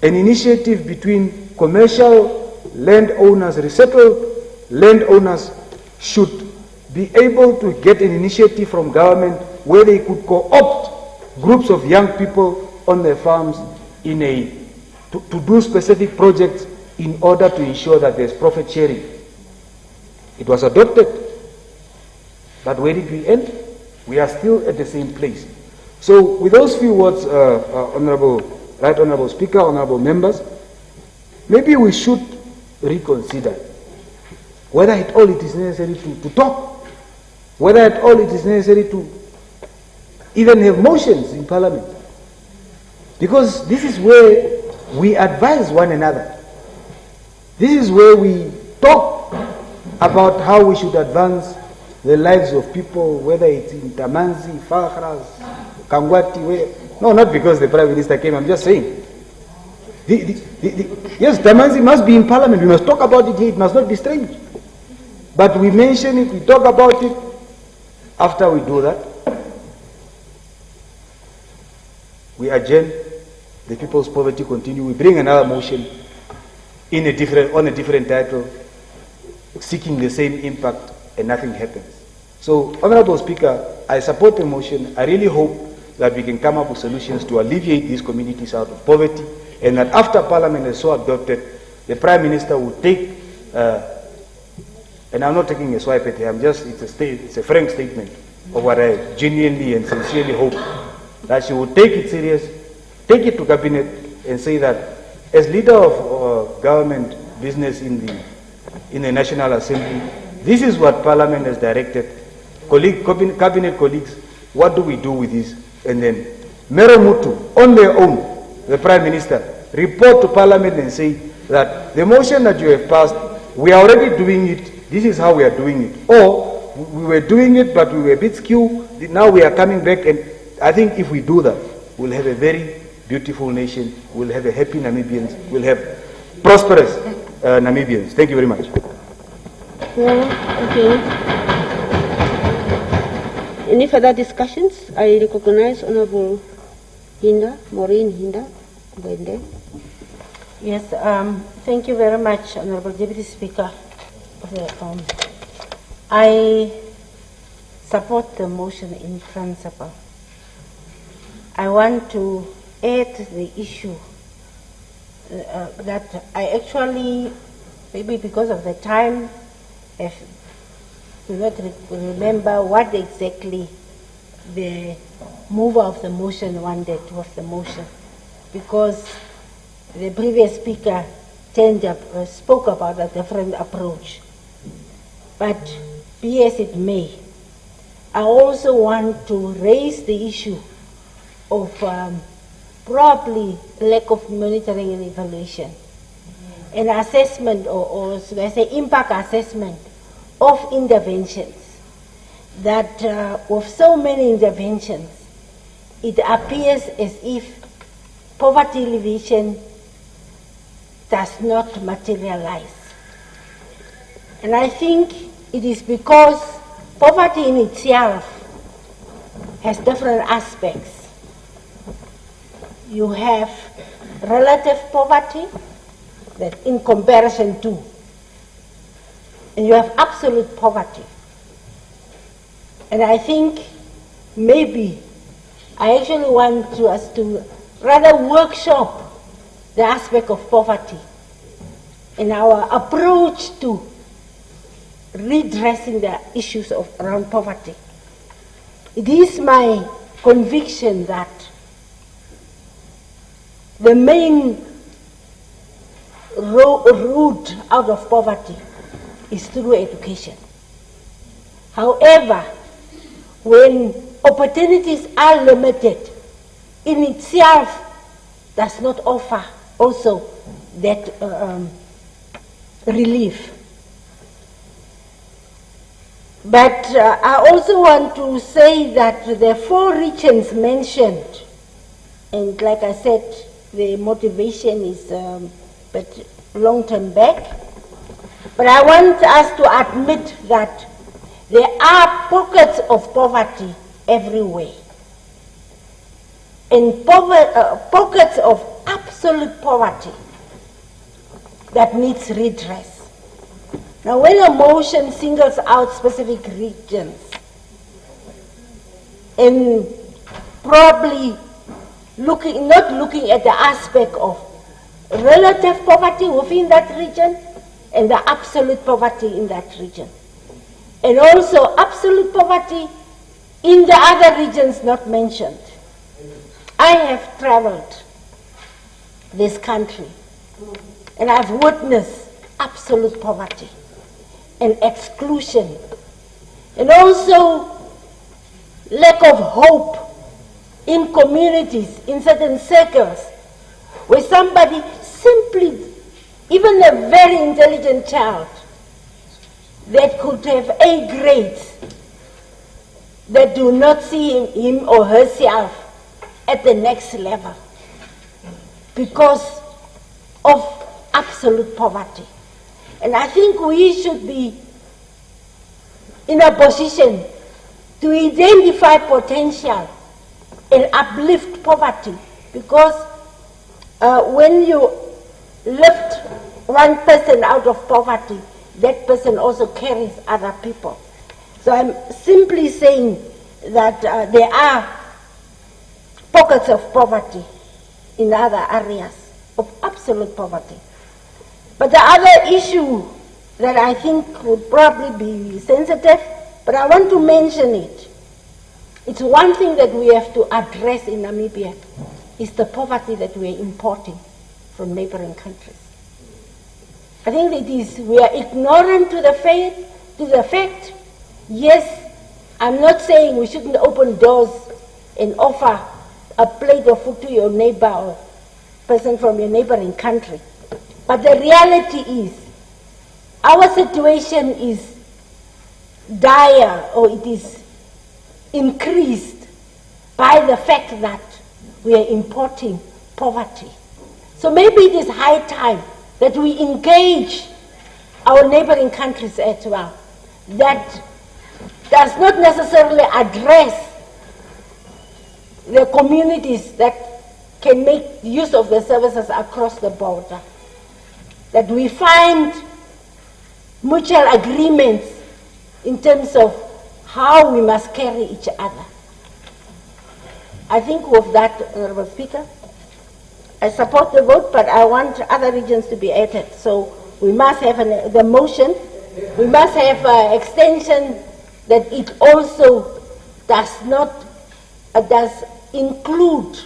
an initiative between commercial landowners, resettled landowners should be able to get an initiative from government where they could co-opt groups of young people on their farms to do specific projects in order to ensure that there's profit sharing. It was adopted. But where did we end? We are still at the same place. So with those few words, Right Honourable Speaker, Honourable Members, maybe we should reconsider whether at all it is necessary to talk, whether at all it is necessary to even have motions in Parliament. Because this is where we advise one another. This is where we talk about how we should advance the lives of people, whether it's in Tamanzi, Fakhras, Kangwati, no, not because the Prime Minister came, I'm just saying. Yes, Tamanzi must be in Parliament, we must talk about it here, it must not be strange. But we mention it, we talk about it. After we do that, we adjourn, the people's poverty continue, we bring another motion on a different title, seeking the same impact, and nothing happens. So, Honourable Speaker, I support the motion. I really hope that we can come up with solutions to alleviate these communities out of poverty, and that after Parliament is so adopted, the Prime Minister will take, and I'm not taking a swipe at him, it's a frank statement of what I genuinely and sincerely hope, that she will take it serious, take it to Cabinet, and say that as leader of government business in the National Assembly, this is what Parliament has directed. Cabinet colleagues, what do we do with this? And then Mero Mutu, on their own, the Prime Minister, report to Parliament and say that the motion that you have passed, we are already doing it, this is how we are doing it. Or we were doing it but we were a bit skewed, now we are coming back, and I think if we do that, we'll have a very beautiful nation, we'll have a happy Namibians, we'll have prosperous Namibians. Thank you very much. Okay. Any further discussions? I recognize Honourable Hinda, Maureen Hinda. Yes, thank you very much, Honourable Deputy Speaker. I support the motion in principle. I want to add the issue that I actually maybe because of the time, I do not remember what exactly the mover of the motion wanted with the motion, because the previous speaker spoke about a different approach. But be as it may, I also want to raise the issue of probably lack of monitoring and evaluation, an assessment or should I say impact assessment of interventions, that with so many interventions, it appears as if poverty alleviation does not materialize. And I think it is because poverty in itself has different aspects. You have relative poverty, that in comparison to, and you have absolute poverty. And I think maybe I actually want us to rather workshop the aspect of poverty in our approach to redressing the issues around poverty. It is my conviction that the main route out of poverty is through education. However, when opportunities are limited, in itself does not offer also that relief. But I also want to say that the 4 regions mentioned, and like I said, the motivation is but long-term back. But I want us to admit that there are pockets of poverty everywhere, and pockets of absolute poverty that needs redress. Now, when a motion singles out specific regions and probably not looking at the aspect of relative poverty within that region and the absolute poverty in that region, and also absolute poverty in the other regions not mentioned. I have traveled this country and I've witnessed absolute poverty and exclusion, and also lack of hope in communities, in certain circles, where somebody simply, even a very intelligent child that could have A grades, that do not see him or herself at the next level because of absolute poverty. And I think we should be in a position to identify potential and uplift poverty, because when you lift one person out of poverty, that person also carries other people. So I'm simply saying that there are pockets of poverty in other areas of absolute poverty. But the other issue that I think would probably be sensitive, but I want to mention it. It's one thing that we have to address in Namibia, is the poverty that we are importing from neighboring countries. I think we are ignorant to the fact. Yes, I'm not saying we shouldn't open doors and offer a plate of food to your neighbor or person from your neighboring country. But the reality is, our situation is dire, or it is increased by the fact that we are importing poverty. So maybe it is high time that we engage our neighboring countries as well. That does not necessarily address the communities that can make use of the services across the border. That we find mutual agreements in terms of how we must carry each other. I think with that, Honourable Speaker, I support the vote, but I want other regions to be added. So we must have the motion, we must have extension that it also does include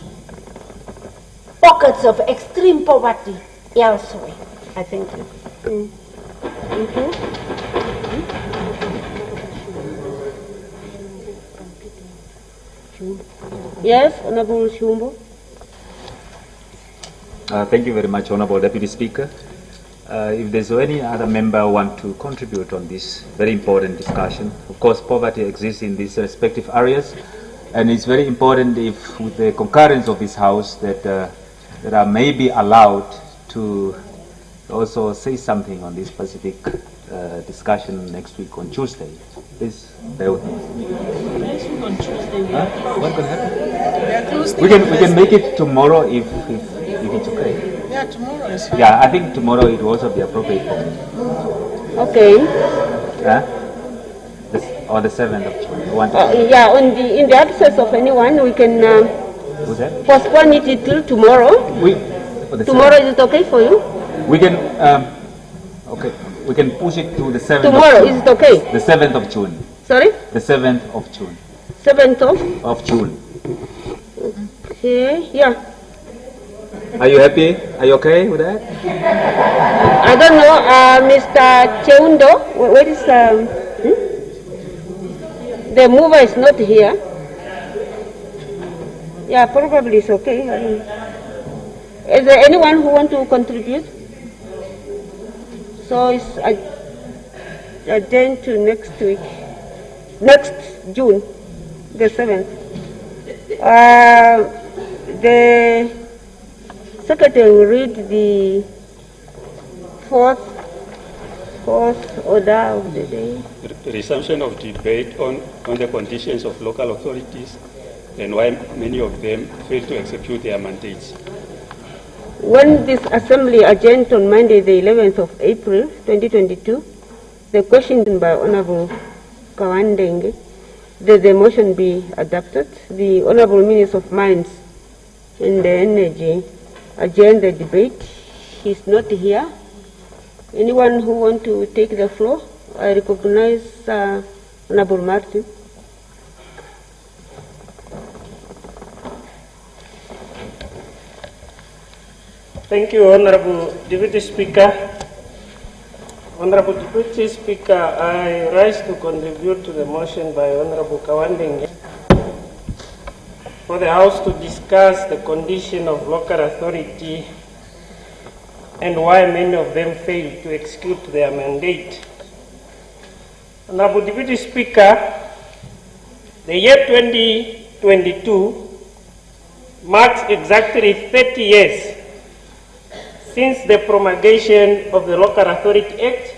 pockets of extreme poverty elsewhere. I thank you. Thank you. Yes, Honorable Shumbo. Thank you very much, Honorable Deputy Speaker. If there's any other member who want to contribute on this very important discussion, of course, poverty exists in these respective areas, and it's very important, if with the concurrence of this House, that I may be allowed to also say something on this specific discussion next week on Tuesday. Please bear with me. Next week on Tuesday, What can happen? We can make it tomorrow if it's okay. Yeah, tomorrow is fine. Yeah, I think tomorrow it will also be appropriate for me. Okay. Yeah? Or the 7th of June. Yeah, in the absence of anyone, we can Who's that? postpone it till tomorrow. Tomorrow, is it okay for you? We can, okay, we can push it to the 7th Tomorrow, of June. is it okay? The 7th of June. Sorry? The 7th of June. 7th of June. Okay, yeah. Are you happy? Are you okay with that? I don't know, Mr. Cheundo, where is the mover is not here. Yeah, probably it's okay. Is there anyone who want to contribute? So it's adjourned to next week, next June, the 7th. The Secretary will read the fourth order of the day. Resumption of debate on the conditions of local authorities and why many of them fail to execute their mandates. When this assembly adjourned on Monday, the 11th of April, 2022, the question by Honorable Kawandenge that the motion be adopted. The Honorable Minister of Mines and Energy adjourned the debate. He's not here. Anyone who want to take the floor? I recognize Honorable Martin. Thank you, Honorable Deputy Speaker. Honorable Deputy Speaker, I rise to contribute to the motion by Honorable Kawandenge for the House to discuss the condition of local authority and why many of them fail to execute their mandate. Honorable Deputy Speaker, the year 2022 marks exactly 30 years since the promulgation of the Local Authority Act,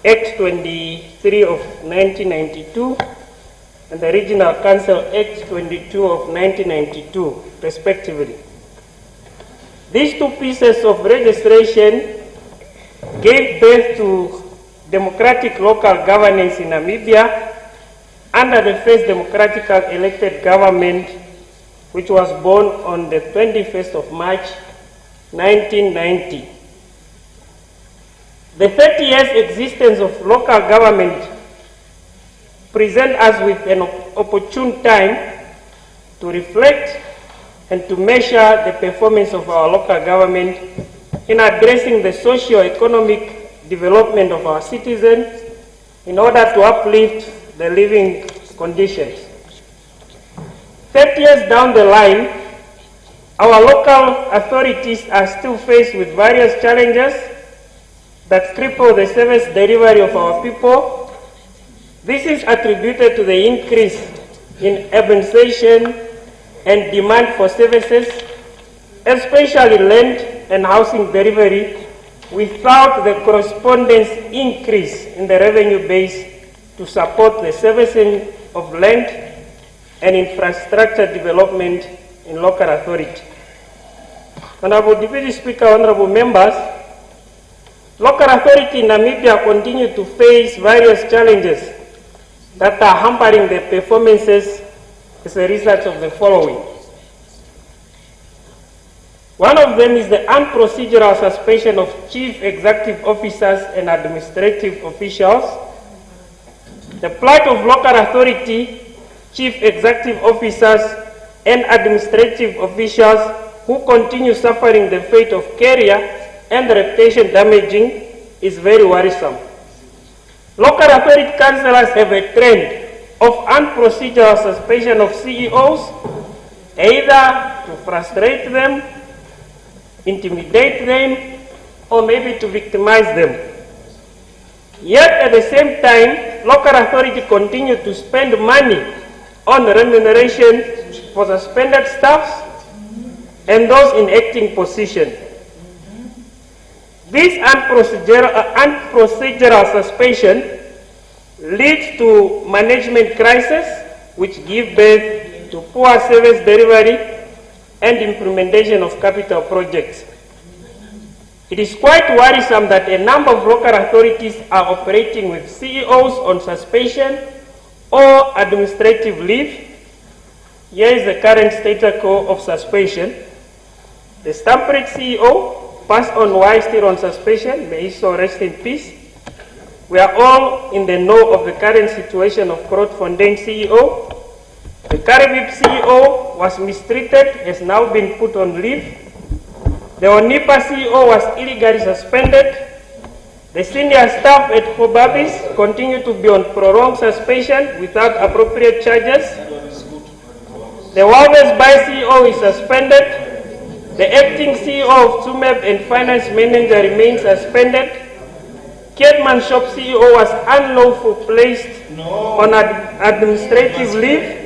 Act 23 of 1992, and the Regional Council Act 22 of 1992, respectively. These two pieces of legislation gave birth to democratic local governance in Namibia under the first democratically elected government, which was born on the 21st of March 1990. The 30 years existence of local government present us with an opportune time to reflect and to measure the performance of our local government in addressing the socio-economic development of our citizens in order to uplift the living conditions. 30 years down the line, our local authorities are still faced with various challenges that cripple the service delivery of our people. This is attributed to the increase in urbanization and demand for services, especially land and housing delivery, without the corresponding increase in the revenue base to support the servicing of land and infrastructure development in local authority. Honorable Deputy Speaker, honorable members, local authority in Namibia continue to face various challenges that are hampering the performances as a result of the following. One of them is the unprocedural suspension of chief executive officers and administrative officials. The plight of local authority, chief executive officers and administrative officials who continue suffering the fate of career and reputation damaging is very worrisome. Local authority councillors have a trend of unprocedural suspension of CEOs, either to frustrate them, intimidate them, or maybe to victimize them. Yet at the same time, local authority continue to spend money on remuneration for suspended staffs and those in acting position. This unprocedural suspension leads to management crisis, which give birth to poor service delivery and implementation of capital projects. It is quite worrisome that a number of local authorities are operating with CEOs on suspension or administrative leave. Here is the current status quo of suspension. The Stamford CEO passed on while still on suspension. May he so rest in peace. We are all in the know of the current situation of Grootfontein CEO. The Caribbean CEO was mistreated, has now been put on leave. The Onipa CEO was illegally suspended. The senior staff at Hobabis continue to be on prolonged suspension without appropriate charges. The Walvis Bay CEO is suspended. The acting CEO of Tsumeb and finance manager remains suspended. Caitman Shop CEO was unlawfully placed on administrative leave.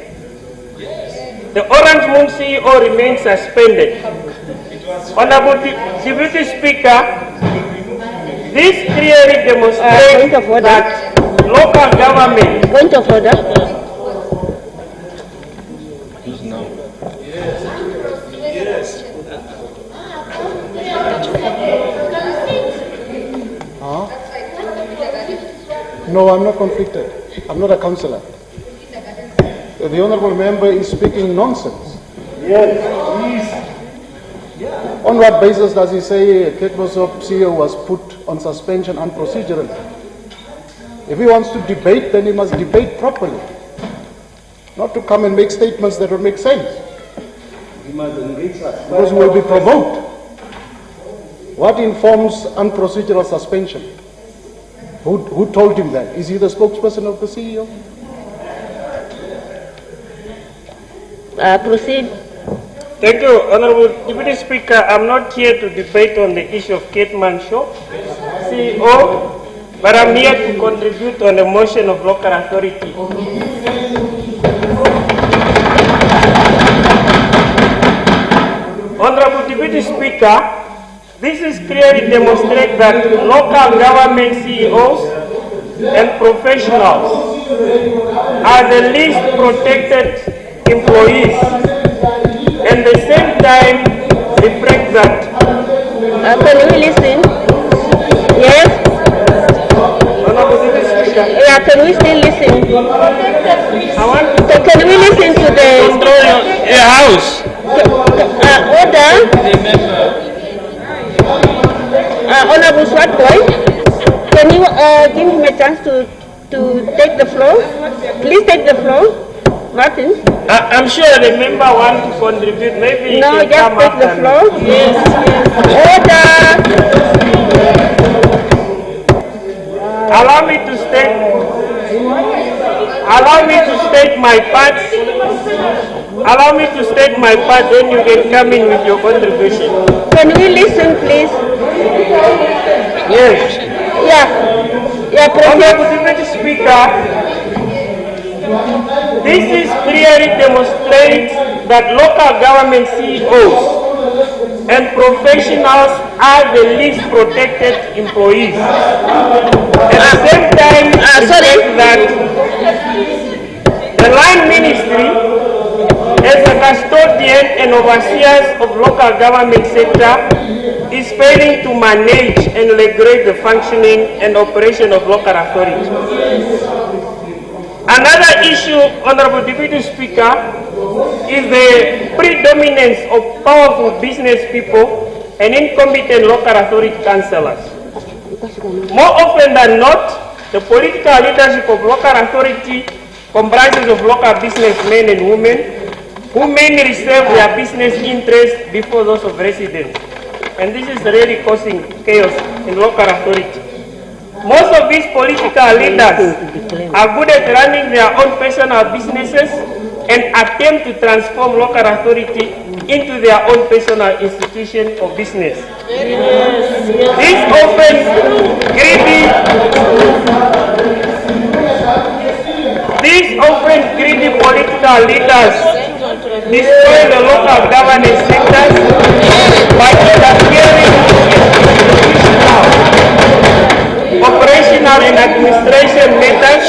The Orange Moon CEO remains suspended. Honorable Deputy Speaker, this clearly demonstrates that local government... Point of order. No, I'm not conflicted. I'm not a councillor. The honourable member is speaking nonsense. Yes, On what basis does he say Ketmosop CEO was put on suspension unprocedurally? If he wants to debate, then he must debate properly. Not to come and make statements that don't make sense. He must engage us. Because we will be provoked. What informs unprocedural suspension? Who told him that? Is he the spokesperson of the CEO? Proceed. Thank you, Honorable Deputy Speaker. I'm not here to debate on the issue of Caitman Shop CEO, but I'm here to contribute on the motion of local authority. Honorable Deputy Speaker, this is clearly demonstrate that local government CEOs and professionals are the least protected employees, and at the same time reflect that. Can we listen? Yes? Yeah, can we still listen? Can we listen to the House? Order. Honorable Swatboy, can you give him a chance to take the floor? Please take the floor. Martin? I'm sure the member wants to contribute. Maybe he no, can just come take up the and... floor. Yes. Order. Allow me to state my part. Allow me to state my part, then you can come in with your contribution. Can we listen, please? Yes. Yeah. Honorable Deputy Speaker, this is clearly demonstrates that local government CEOs and professionals are the least protected employees. At the same time, that the line ministry, as a custodian and overseers of local government sector, is failing to manage and regulate the functioning and operation of local authorities. Another issue, Honorable Deputy Speaker, is the predominance of powerful business people and incompetent local authority councillors. More often than not, the political leadership of local authority comprises of local businessmen and women who mainly serve their business interests before those of residents. And this is really causing chaos in local authority. Most of these political leaders are good at running their own personal businesses and attempt to transform local authority into their own personal institution or business. These often greedy political leaders destroy the local governance sectors by interfering in operational and administration matters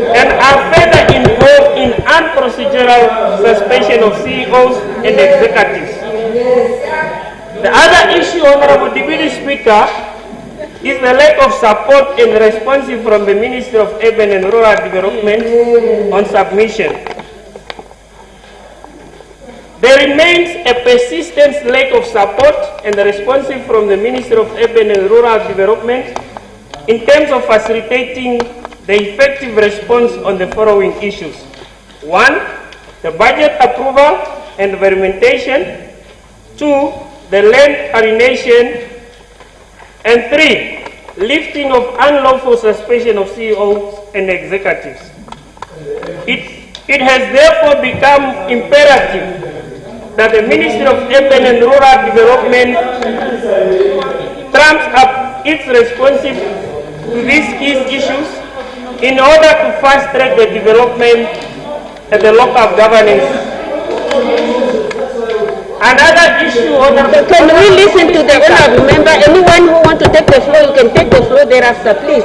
and are further involved in unprocedural suspension of CEOs and executives. The other issue, Honorable Deputy Speaker, is the lack of support and responsive from the Ministry of Urban and Rural Development on submission. There remains a persistent lack of support and responsive from the Ministry of Urban and Rural Development in terms of facilitating the effective response on the following issues. 1. The budget approval and implementation. 2. The land alienation. And 3. Lifting of unlawful suspension of CEOs and executives. It has therefore become imperative that the Ministry of Urban and Rural Development trumps up its responsive to these key issues in order to fast-track the development at the local governance. Another issue, Honorable... Can we listen to the honorable member? Anyone who wants to take the floor, you can take the floor thereafter, please.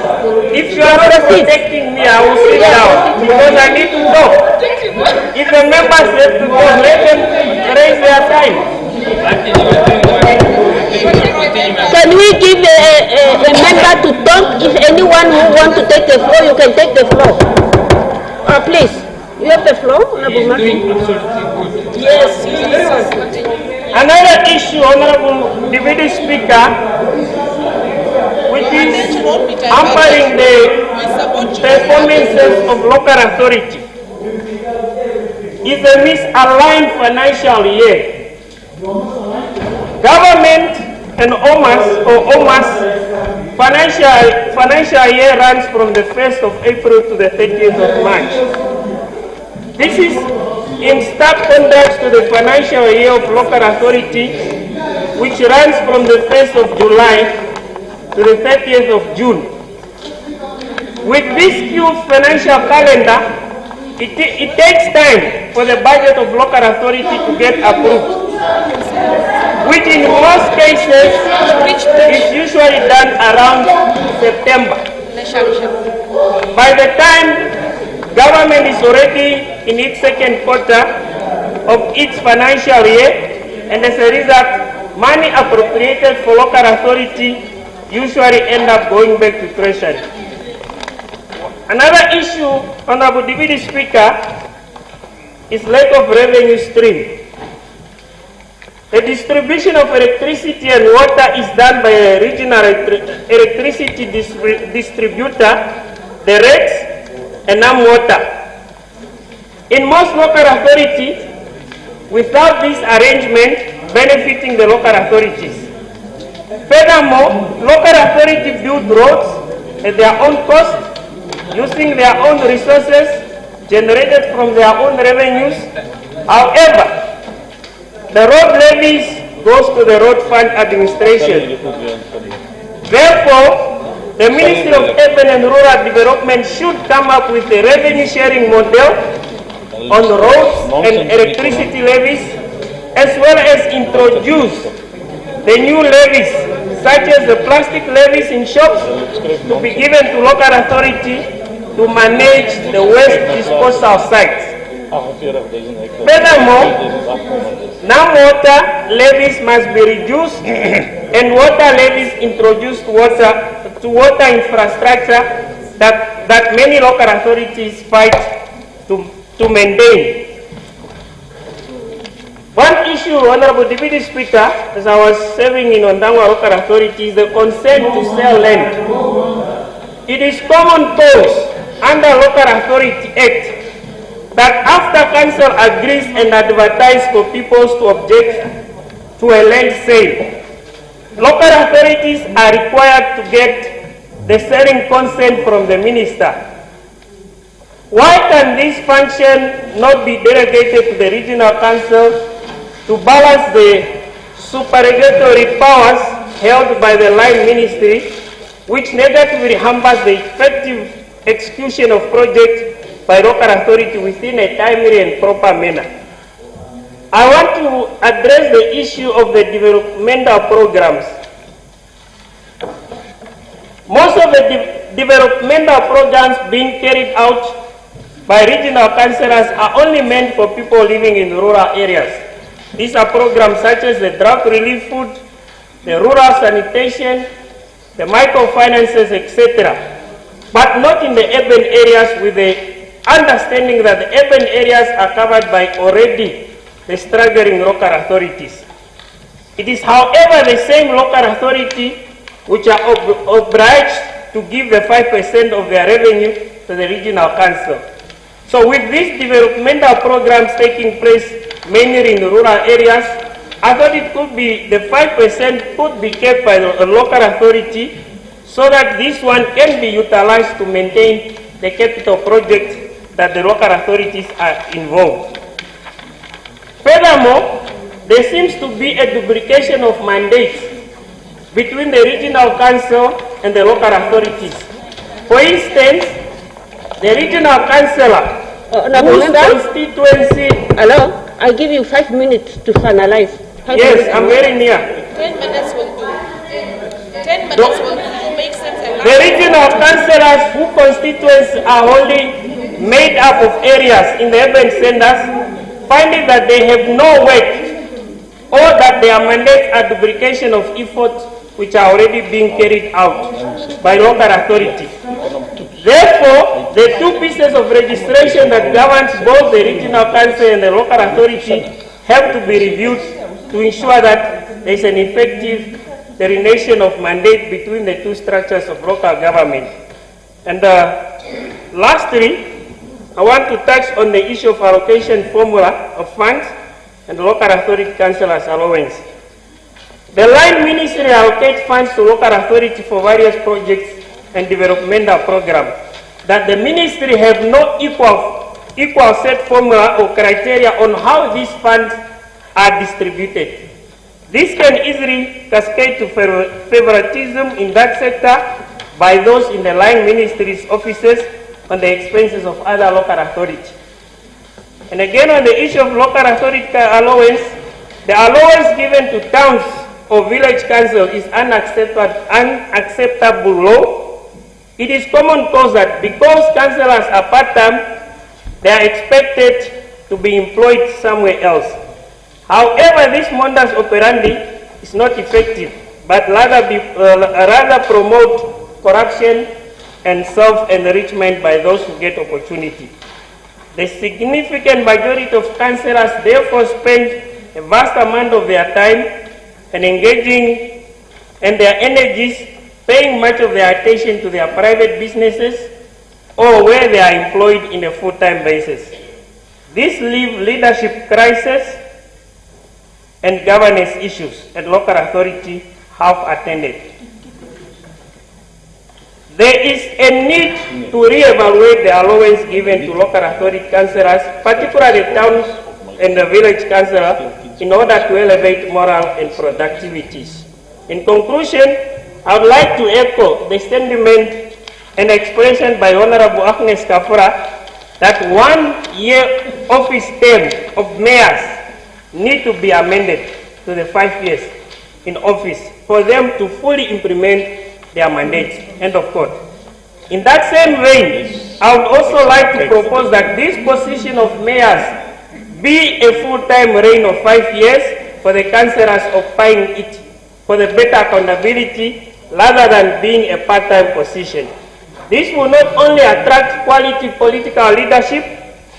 If you are not protecting me, I will sit down because I need to talk. If the members have to go, let them raise their time. Can we give a member to talk? If anyone who wants to take the floor, you can take the floor. Please, you have the floor, Honorable Martin. Yes, another issue, Honorable Deputy Speaker, which is hampering the performances of local authority, is a misaligned financial year. Government and OMAS financial year runs from the 1st of April to the 30th of March. This is in stark contrast to the financial year of local authority, which runs from the 1st of July to the 30th of June. With this skewed financial calendar, it takes time for the budget of local authority to get approved, which in most cases is usually done around September. By the time government is already in its second quarter of its financial year, and as a result, money appropriated for local authority usually end up going back to Treasury. Another issue, Honorable Deputy Speaker, is lack of revenue stream. The distribution of electricity and water is done by a regional electricity distributor, the REX, and water. In most local authorities, without this arrangement benefiting the local authorities. Furthermore, local authorities build roads at their own cost, using their own resources generated from their own revenues. However, the road levies goes to the road fund administration. Therefore, the Ministry of Urban and Rural Development should come up with a revenue sharing model on roads and electricity levies, as well as introduce the new levies, such as the plastic levies in shops, to be given to local authority to manage the waste disposal sites. Furthermore, non-water levies must be reduced and water levies introduced to water infrastructure that many local authorities fight to maintain. issue, Honorable Deputy Speaker, as I was serving in Ondangwa Local Authority, is the consent to sell land. It is common cause under Local Authority Act that after council agrees and advertises for people to object to a land sale, local authorities are required to get the selling consent from the minister. Why can this function not be delegated to the regional council to balance the supererogatory powers held by the line ministry, which negatively hampers the effective execution of projects by local authority within a timely and proper manner? I want to address the issue of the developmental programs. Most of the developmental programs being carried out by regional councillors are only meant for people living in rural areas. These are programs such as the drought relief food, the rural sanitation, the microfinances, etc., but not in the urban areas, with the understanding that the urban areas are covered by already the struggling local authorities. It is, however, the same local authority which are obliged to give the 5% of their revenue to the regional council. So with these developmental programs taking place mainly in rural areas, I thought it could be the 5% could be kept by the local authority so that this one can be utilized to maintain the capital projects that the local authorities are involved. Furthermore, there seems to be a duplication of mandates between the regional council and the local authorities. For instance, the regional councillor whose constituency... Hello? I give you 5 minutes to finalize. Yes, I'm very near. 10 minutes will do. 10 minutes will do. Make sense. The regional councillors whose constituencies are wholly made up of areas in the urban centers, finding that they have no weight or that their mandates are duplication of efforts which are already being carried out by local authorities. Therefore, the two pieces of registration that governs both the regional council and the local authority have to be reviewed to ensure that there is an effective delineation of mandate between the two structures of local government. And lastly, I want to touch on the issue of allocation formula of funds and local authority councillors' allowance. The line ministry allocates funds to local authority for various projects and developmental programs. That the ministry have no equal set formula or criteria on how these funds are distributed. This can easily cascade to favoritism in that sector by those in the line ministry's offices on the expenses of other local authorities. And again, on the issue of local authority allowance, the allowance given to towns or village council is unacceptable law. It is common cause that because councillors are part-time, they are expected to be employed somewhere else. However, this modus operandi is not effective, but rather promote corruption and self-enrichment by those who get opportunity. The significant majority of councillors therefore spend a vast amount of their time and engaging and their energies paying much of their attention to their private businesses or where they are employed in a full-time basis. This leaves leadership crisis and governance issues at local authority half-attended. There is a need to re-evaluate the allowance given to local authority councillors, particularly towns and the village councillor, in order to elevate morale and productivities. In conclusion, I would like to echo the sentiment and expression by Honorable Agnes Kafura that 1 year office term of mayors need to be amended to the 5 years in office for them to fully implement their mandates. End of quote. In that same vein, I would also like to propose that this position of mayors be a full-time reign of 5 years for the councillors occupying it for the better accountability rather than being a part-time position. This will not only attract quality political leadership,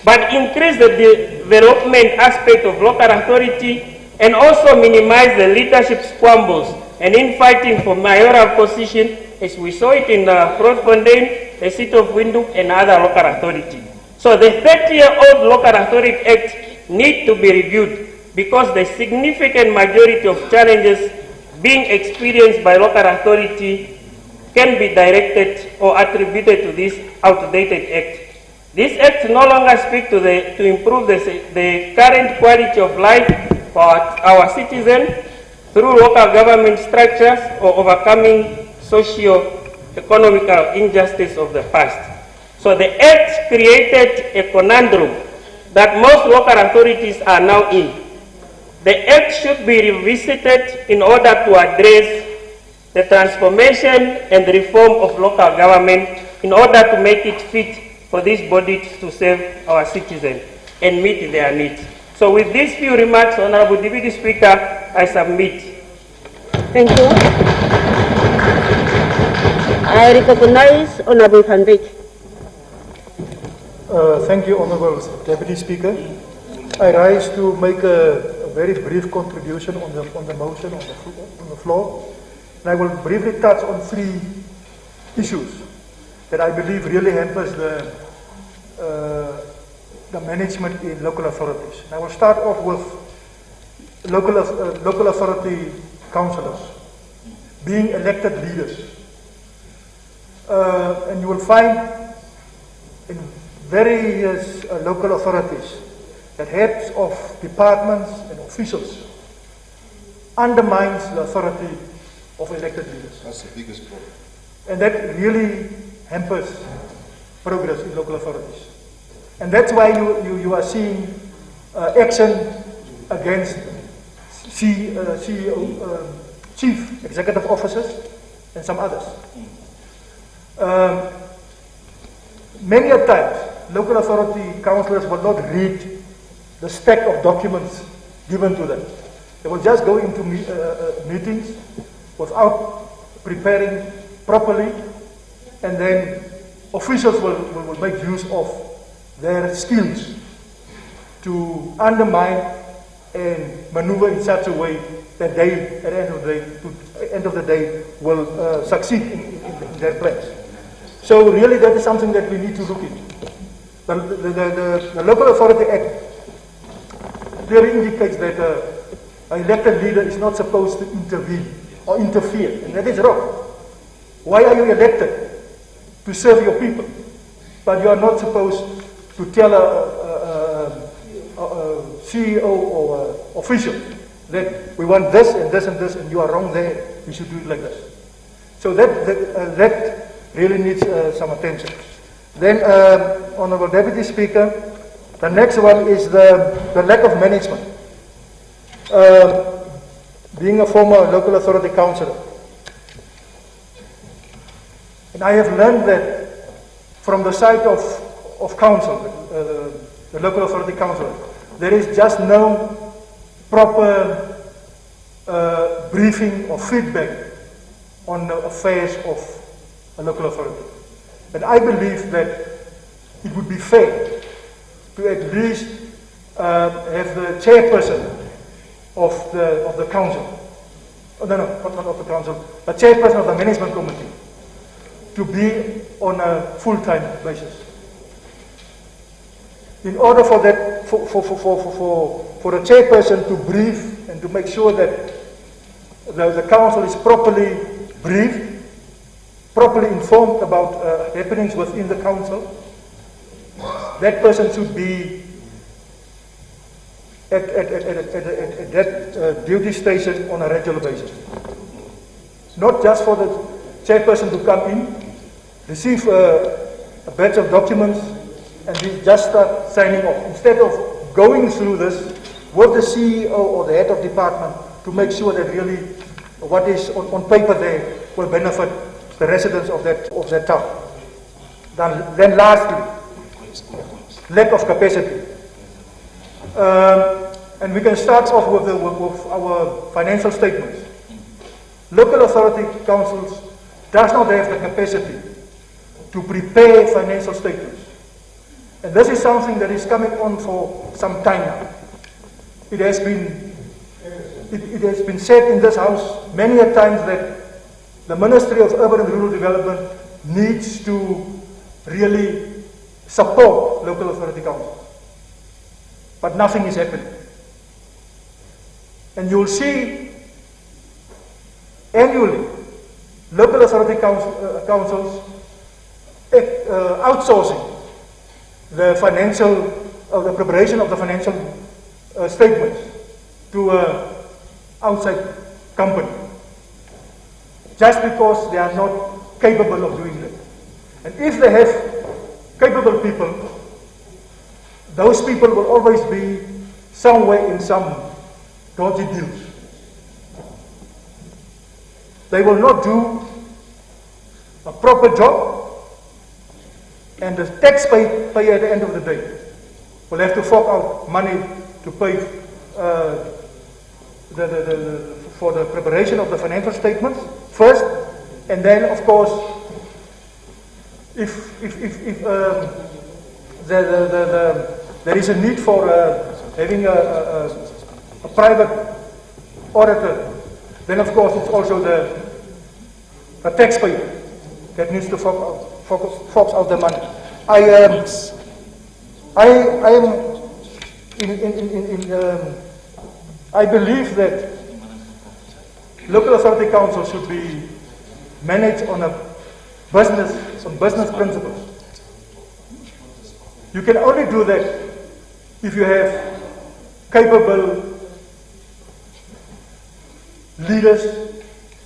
but increase the development aspect of local authority and also minimize the leadership squabbles and infighting for mayoral position, as we saw it in Grootfontein, the City of Windhoek, and other local authorities. So the 30-year-old Local Authority Act need to be reviewed because the significant majority of challenges being experienced by local authority can be directed or attributed to this outdated act. This act no longer speaks to improve the current quality of life for our citizens through local government structures or overcoming socio-economical injustice of the past. So the act created a conundrum that most local authorities are now in. The act should be revisited in order to address the transformation and reform of local government in order to make it fit for these bodies to serve our citizens and meet their needs. So with these few remarks, Honorable Deputy Speaker, I submit. Thank you. I recognize Honorable Van Beek. Thank you, Honorable Deputy Speaker. I rise to make a very brief contribution on the motion on the floor. And I will briefly touch on 3 issues that I believe really hampers the management in local authorities. And I will start off with local authority councillors being elected leaders. And you will find in various local authorities that heads of departments and officials undermines the authority of elected leaders. That's the biggest problem. And that really hampers progress in local authorities. And that's why you are seeing action against CEO, chief executive officers and some others. Many a times, local authority councillors will not read the stack of documents given to them. They will just go into meetings without preparing properly, and then officials will make use of their skills to undermine and maneuver in such a way that they, at the end of the day, will succeed in their plans. So really that is something that we need to look into. The Local Authority Act clearly indicates that an elected leader is not supposed to intervene or interfere, and that is wrong. Why are you elected? To serve your people. But you are not supposed to tell a CEO or official that we want this and this and this, and you are wrong there, you should do it like this. So that really needs some attention. Then, Honorable Deputy Speaker, the next one is the lack of management. Being a former local authority councillor, and I have learned that from the side of council, the local authority councillor, there is just no proper briefing or feedback on the affairs of a local authority. And I believe that it would be fair to at least have the chairperson of the council, not of the council, the chairperson of the management committee, to be on a full-time basis. In order for that, for the chairperson to brief and to make sure that the council is properly briefed, properly informed about happenings within the council, that person should be at that duty station on a regular basis. Not just for the chairperson to come in, receive a batch of documents, and just start signing off. Instead of going through this with the CEO or the head of department to make sure that really what is on paper there will benefit the residents of that town. Then lastly, lack of capacity. And we can start off with our financial statements. Local authority councils does not have the capacity to prepare financial statements. And this is something that is coming on for some time now. It has been it has been said in this house many a times that the Ministry of Urban and Rural Development needs to really support local authority councils. But nothing is happening. And you'll see annually local authority councils outsourcing the the preparation of the financial statements to an outside company, just because they are not capable of doing that. And if they have capable people, those people will always be somewhere in some dodgy deals. They will not do a proper job, and the taxpayer at the end of the day will have to fork out money to pay for the preparation of the financial statements first, and then, of course, if there is a need for having a private auditor, then of course it's also the taxpayer that needs to fork out the money. I believe that local authority council should be managed on business principles. You can only do that if you have capable leaders,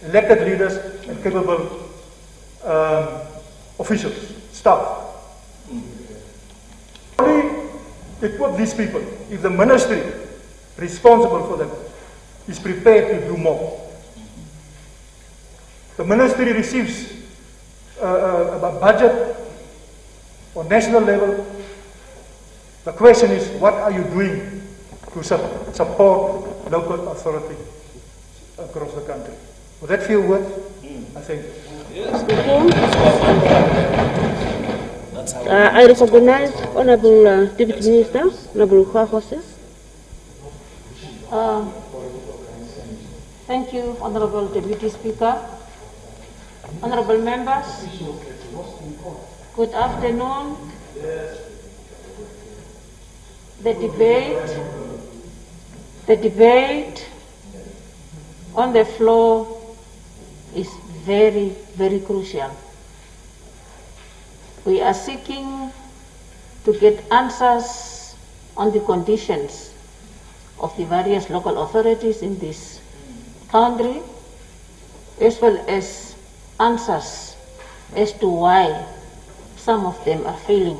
elected leaders, and capable officials, staff. Only equip these people if the ministry responsible for them is prepared to do more. The ministry receives a budget on national level. The question is, what are you doing to support local authority across the country? Would that feel good? I think. I recognize Honorable Deputy Minister, Honorable Hoses. Thank you, Honorable Deputy Speaker. Honorable members, good afternoon. The debate on the floor is very, very crucial. We are seeking to get answers on the conditions of the various local authorities in this country, as well as answers as to why some of them are failing.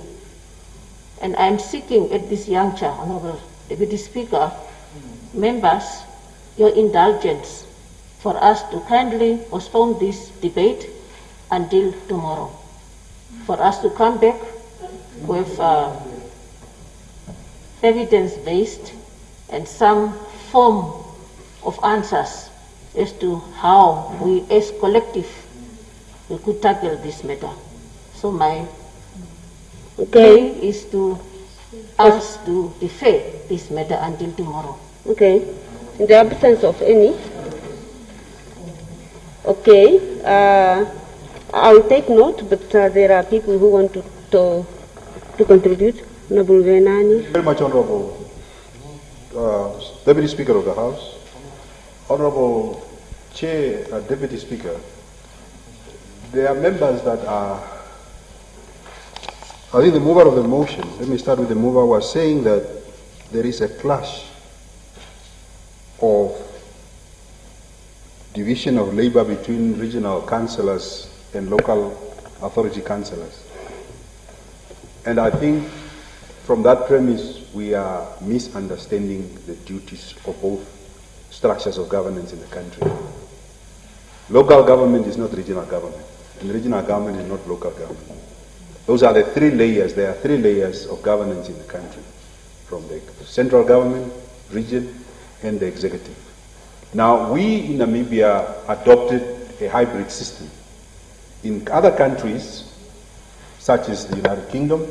And I am seeking at this juncture, Honorable Deputy Speaker, members, your indulgence for us to kindly postpone this debate until tomorrow, for us to come back with evidence-based and some form of answers as to how we as collective we could tackle this matter. So my plea is to us to defer this matter until tomorrow. Okay. In the absence of any, I'll take note, but there are people who want to contribute. Honorable Venani. Very much, Honorable Deputy Speaker of the House, Honorable Chair, Deputy Speaker. There are members that are, I think the mover of the motion, let me start with the mover, was saying that there is a clash of division of labor between regional councillors and local authority councillors. And I think from that premise, we are misunderstanding the duties of both structures of governance in the country. Local government is not regional government, and regional government is not local government. Those are the three layers. There are three layers of governance in the country, from the central government, region, and the executive. Now, we in Namibia adopted a hybrid system. In other countries, such as the United Kingdom,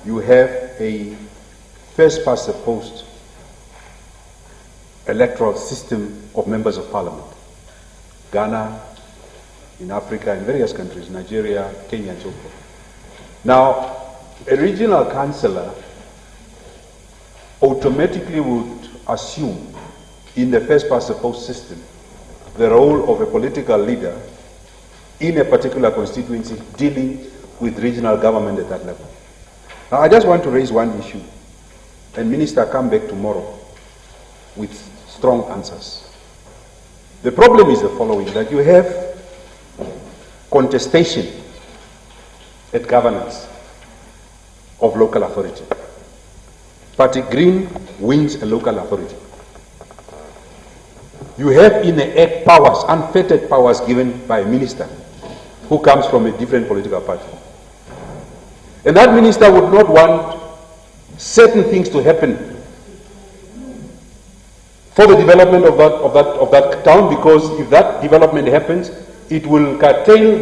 you have a first past the post electoral system of members of parliament. Ghana, in Africa, in various countries, Nigeria, Kenya, and so forth. Now, a regional councillor automatically would assume, in the first past the post system, the role of a political leader in a particular constituency dealing with regional government at that level. Now, I just want to raise one issue, and Minister, come back tomorrow with strong answers. The problem is the following, that you have contestation at governance of local authority. Party Green wins a local authority. You have in the act powers, unfettered powers given by a minister who comes from a different political party. And that minister would not want certain things to happen for the development of that town, because if that development happens, it will curtail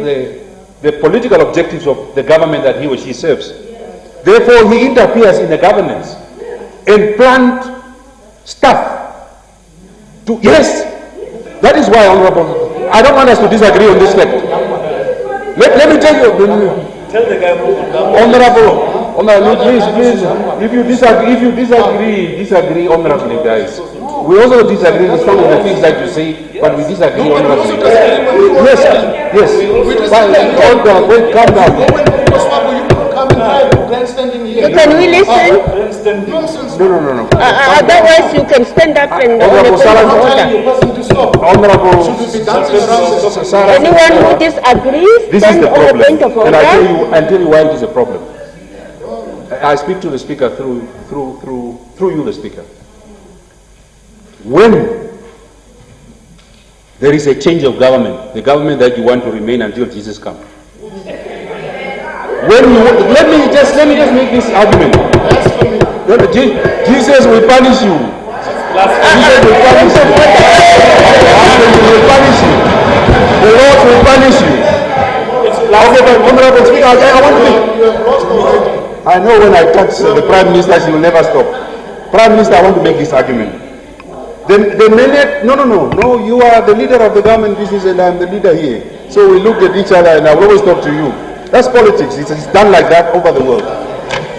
the political objectives of the government that he or she serves. Therefore, he interferes in the governance and plant stuff to, yes, that is why, Honorable, I don't want us to disagree on this fact. Let me tell you, Tell the guy Honorable, please, if you disagree honorably, guys. We also disagree with some of the things that you say, but we disagree honorably. Yes. Wait, calm down. Can we listen? No. Otherwise, you can stand up and Honorable anyone who disagrees, this is stand the on a problem, point of order. and I'll tell you why it is a problem. I speak to the speaker through you, the speaker. When there is a change of government, the government that you want to remain until Jesus comes. When you, let me just make this argument. Jesus will punish you. Jesus will punish you. Will punish you. The Lord will punish you. Okay, but Honorable Speaker, I want to. I know when I touch the Prime Minister, she will never stop. Prime Minister, I want to make this argument. The minute, no, you are the leader of the government business and I'm the leader here. So we look at each other and I will always talk to you. That's politics. It's done like that over the world.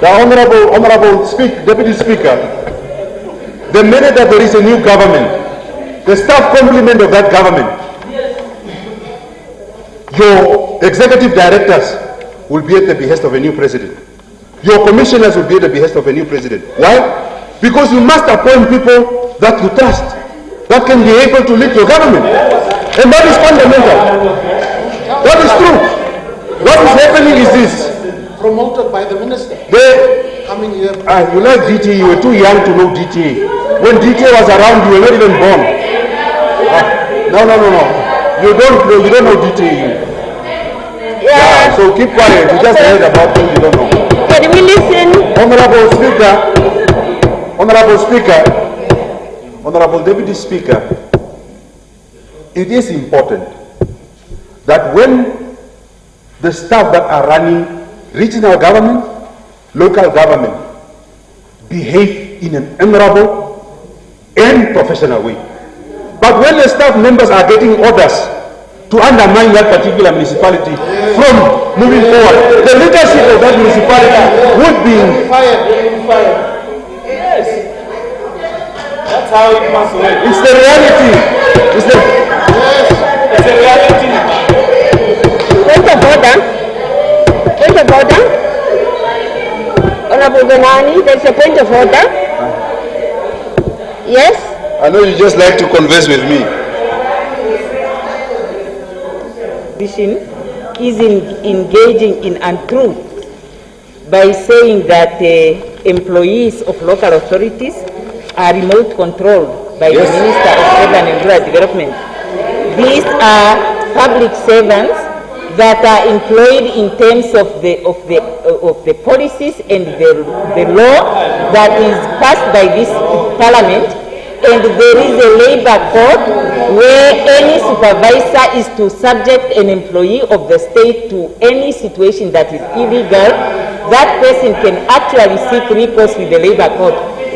The Honorable Deputy Speaker, the minute that there is a new government, the staff complement of that government, your executive directors will be at the behest of a new president. Your commissioners will be at the behest of a new president. Why? Because you must appoint people that you trust, that can be able to lead your government. And that is fundamental. That is true. What is happening is this. Promoted by the minister. Coming here. You like DTA, you were too young to know DTA. When DTA was around, you were not even born. No. You don't know DTA. Yeah, so keep quiet. You just heard about things you don't know. Can we listen? Honorable Deputy Speaker, it is important that when the staff that are running regional government, local government, behave in an honorable and professional way. But when the staff members are getting orders to undermine that particular municipality from moving forward, the leadership of that municipality would be fired. Yes. That's how it must work. It's the reality. It's a reality. Point of order. Honorable Benani, there's a point of order. Yes? I know you just like to converse with me. Is engaging in untruth by saying that employees of local authorities are remote controlled by the Minister of Urban and Rural Development. These are public servants that are employed in terms of the policies and the law that is passed by this Parliament. And there is a labor code where any supervisor is to subject an employee of the state to any situation that is illegal. That person can actually seek recourse with the labor code.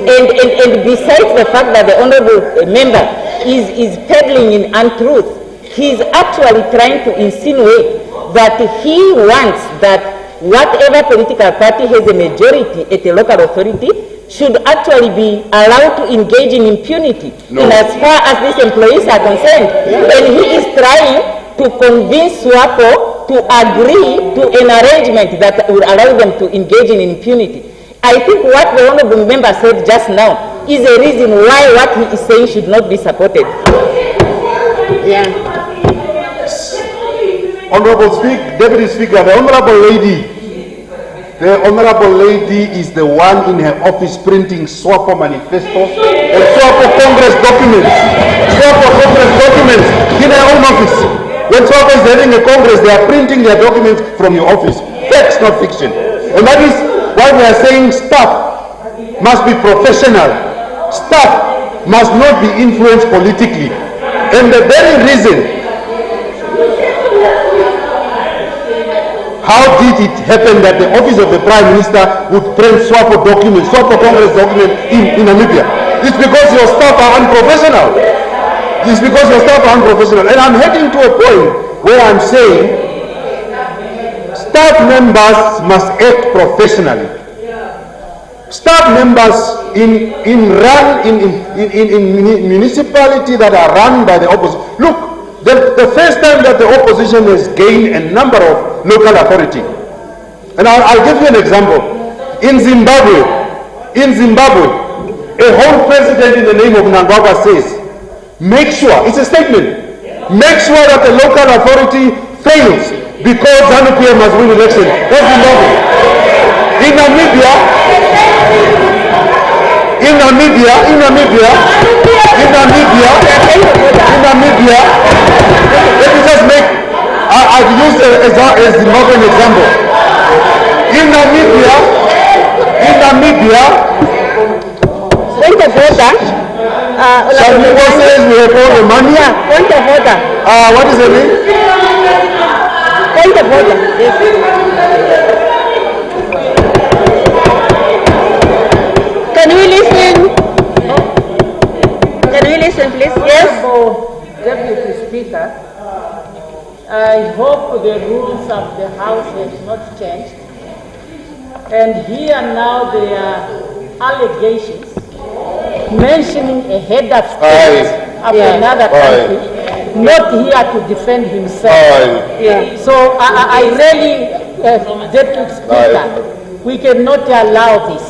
And besides the fact that the honorable member is peddling in untruth, he's actually trying to insinuate that he wants that whatever political party has a majority at a local authority should actually be allowed to engage in impunity in as far as these employees are concerned. And he is trying to convince SWAPO to agree to an arrangement that would allow them to engage in impunity. I think what the honorable member said just now is a reason why what he is saying should not be supported. Yeah. Honorable Deputy Speaker, the Honorable Lady is the one in her office printing SWAPO manifestos and SWAPO Congress documents. SWAPO Congress documents in her own office. When SWAPO is having a Congress, they are printing their documents from your office. Facts, not fiction. And that is why we are saying staff must be professional. Staff must not be influenced politically. And the very reason, how did it happen that the office of the Prime Minister would print SWAPO documents, SWAPO Congress documents in Namibia? It's because your staff are unprofessional. It's because your staff are unprofessional. And I'm heading to a point where I'm saying staff members must act professionally. Staff members in municipality that are run by the opposition. Look, the first time that the opposition has gained a number of local authority, and I'll give you an example. In Zimbabwe, a whole president in the name of Mnangagwa says, make sure, it's a statement, make sure that the local authority fails because ZANU-PF must win election. That's Zimbabwe. In Namibia, let me just make, I've used a Zimbabwean example. In Namibia, point of order. Shamiko says we have all the money. Yeah, point of order. What is the name? Point of order. Yes. Can we listen? Can we listen, please? Yes. Deputy Speaker, I hope the rules of the House have not changed. And here now there are allegations mentioning a head of state of another country, not here to defend himself. So I really, Deputy Speaker, we cannot allow this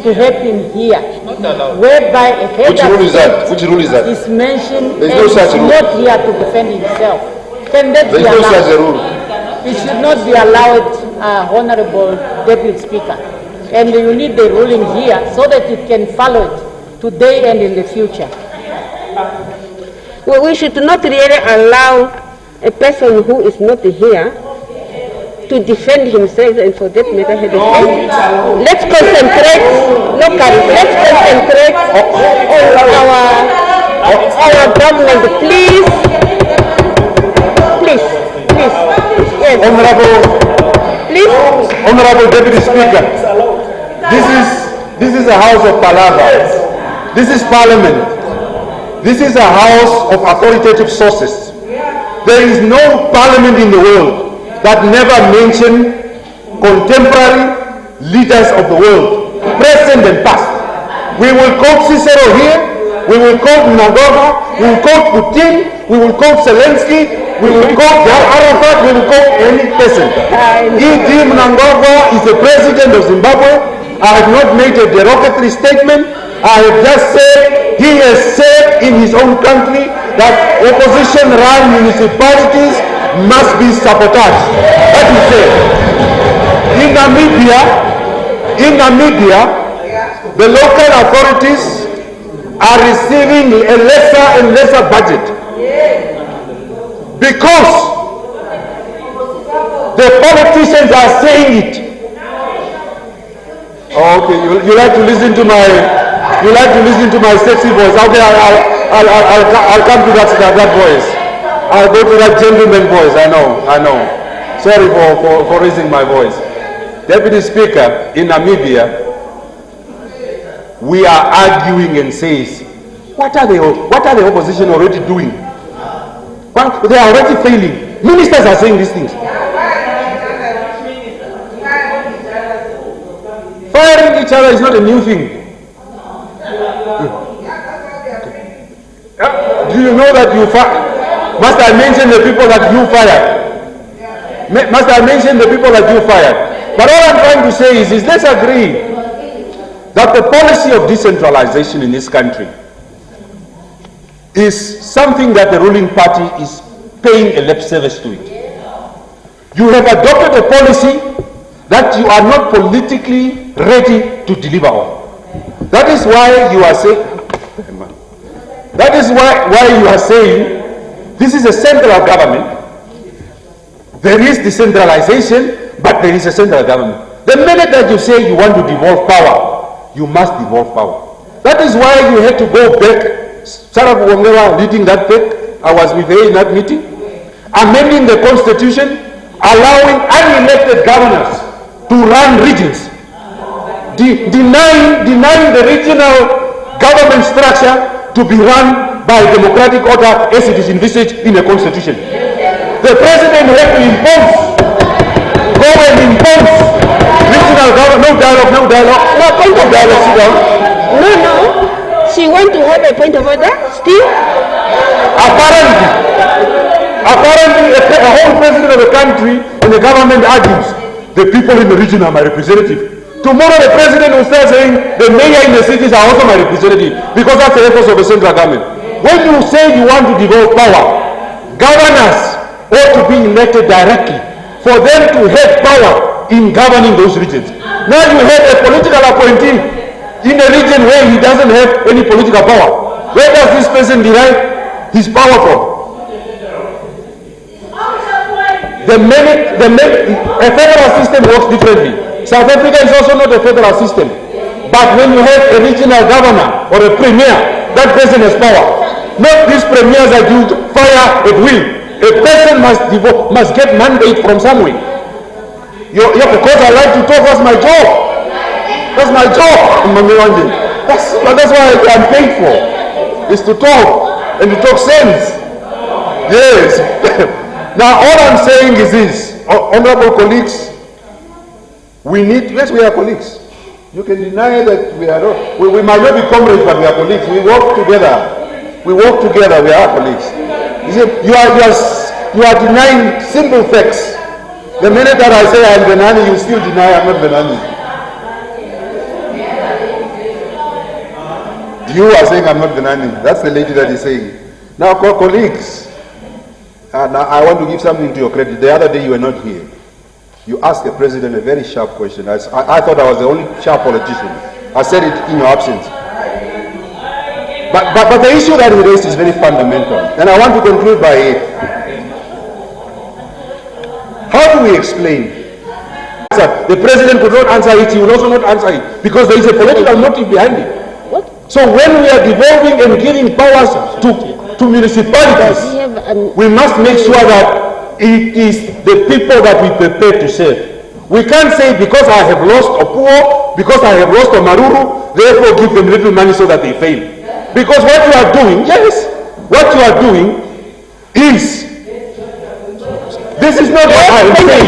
to happen here, whereby a head of state Which rule is that? is mentioned There is and no such is rule. not here to defend himself. Can that There be is no allowed? such a rule. It should not be allowed, Honorable Deputy Speaker. And you need the ruling here so that it can follow it today and in the future. Well, we should not really allow a person who is not here to defend himself, and for that matter, let's concentrate locally. Let's concentrate on our government, please. Yes. Honorable Deputy Speaker, this is a house of palaver. This is Parliament. This is a house of authoritative sources. There is no parliament in the world that never mention contemporary leaders of the world, present and past. We will quote Cicero here, we will quote Mnangagwa, we will quote Putin, we will quote Zelensky, we will quote Arafat, we will quote any person. E.D. Mnangagwa is the president of Zimbabwe. I have not made a derogatory statement. I have just said he has said in his own country that opposition-run municipalities must be sabotaged. That is it. In Namibia, the local authorities are receiving a lesser and lesser budget because the politicians are saying it. Oh, okay, you like to listen to my sexy voice. Okay, I'll come to that voice. I'll go to that gentleman voice. I know. Sorry for raising my voice. Deputy Speaker, in Namibia, we are arguing and says, what are the opposition already doing? Well, they are already failing. Ministers are saying these things. Firing each other is not a new thing. Do you know that you fired? Must I mention the people that you fired? Must I mention the people that you fired? But all I'm trying to say is let's agree that the policy of decentralization in this country is something that the ruling party is paying a lip service to it. You have adopted a policy that you are not politically ready to deliver on. That is why you are saying, that is why you are saying this is a central government. There is decentralization, but there is a central government. The minute that you say you want to devolve power, you must devolve power. That is why you had to go back. Sarah Wongera leading that back. I was with her in that meeting. Amending the constitution, allowing unelected governors to run regions. Denying the regional government structure to be run by democratic order as it is envisaged in the constitution. The president had to impose, go and impose regional government, no dialogue. Sit down. No. She want to have a point of order still? Apparently, a whole president of the country and the government argues the people in the region are my representative. Tomorrow the president will start saying the mayor in the cities are also my representative, because that's the efforts of the central government. When you say you want to devolve power, governors ought to be elected directly for them to have power in governing those regions. Now you have a political appointee in a region where he doesn't have any political power. Where does this person derive his power from? A federal system works differently. South Africa is also not a federal system. But when you have a regional governor or a premier, that person has power. Not these premiers that you fire at will. A person must get mandate from somewhere. Because I like to talk, that's my job. That's my job. That's why I'm paid for. Is to talk and to talk sense. Yes. Now all I'm saying is this, honorable colleagues, yes, we are colleagues. You can deny that we are not, we might not be comrades, but we are colleagues. We work together. We are colleagues. You are denying simple facts. The minute that I say I'm Benani, you still deny I'm not Benani. You are saying I'm not Benani. That's the lady that is saying. Now, colleagues, now I want to give something to your credit. The other day you were not here. You asked the president a very sharp question. I thought I was the only sharp politician. I said it in your absence. But the issue that he raised is very fundamental. And I want to conclude by it. How do we explain? The president could not answer it, he will also not answer it, because there is a political motive behind it. What? So when we are devolving and giving powers to municipalities, we must make sure that it is the people that we prepare to serve. We can't say because I have lost a poor, because I have lost a maruru, therefore give them little money so that they fail. Because what you are doing, what you are doing is, this is not what I am saying,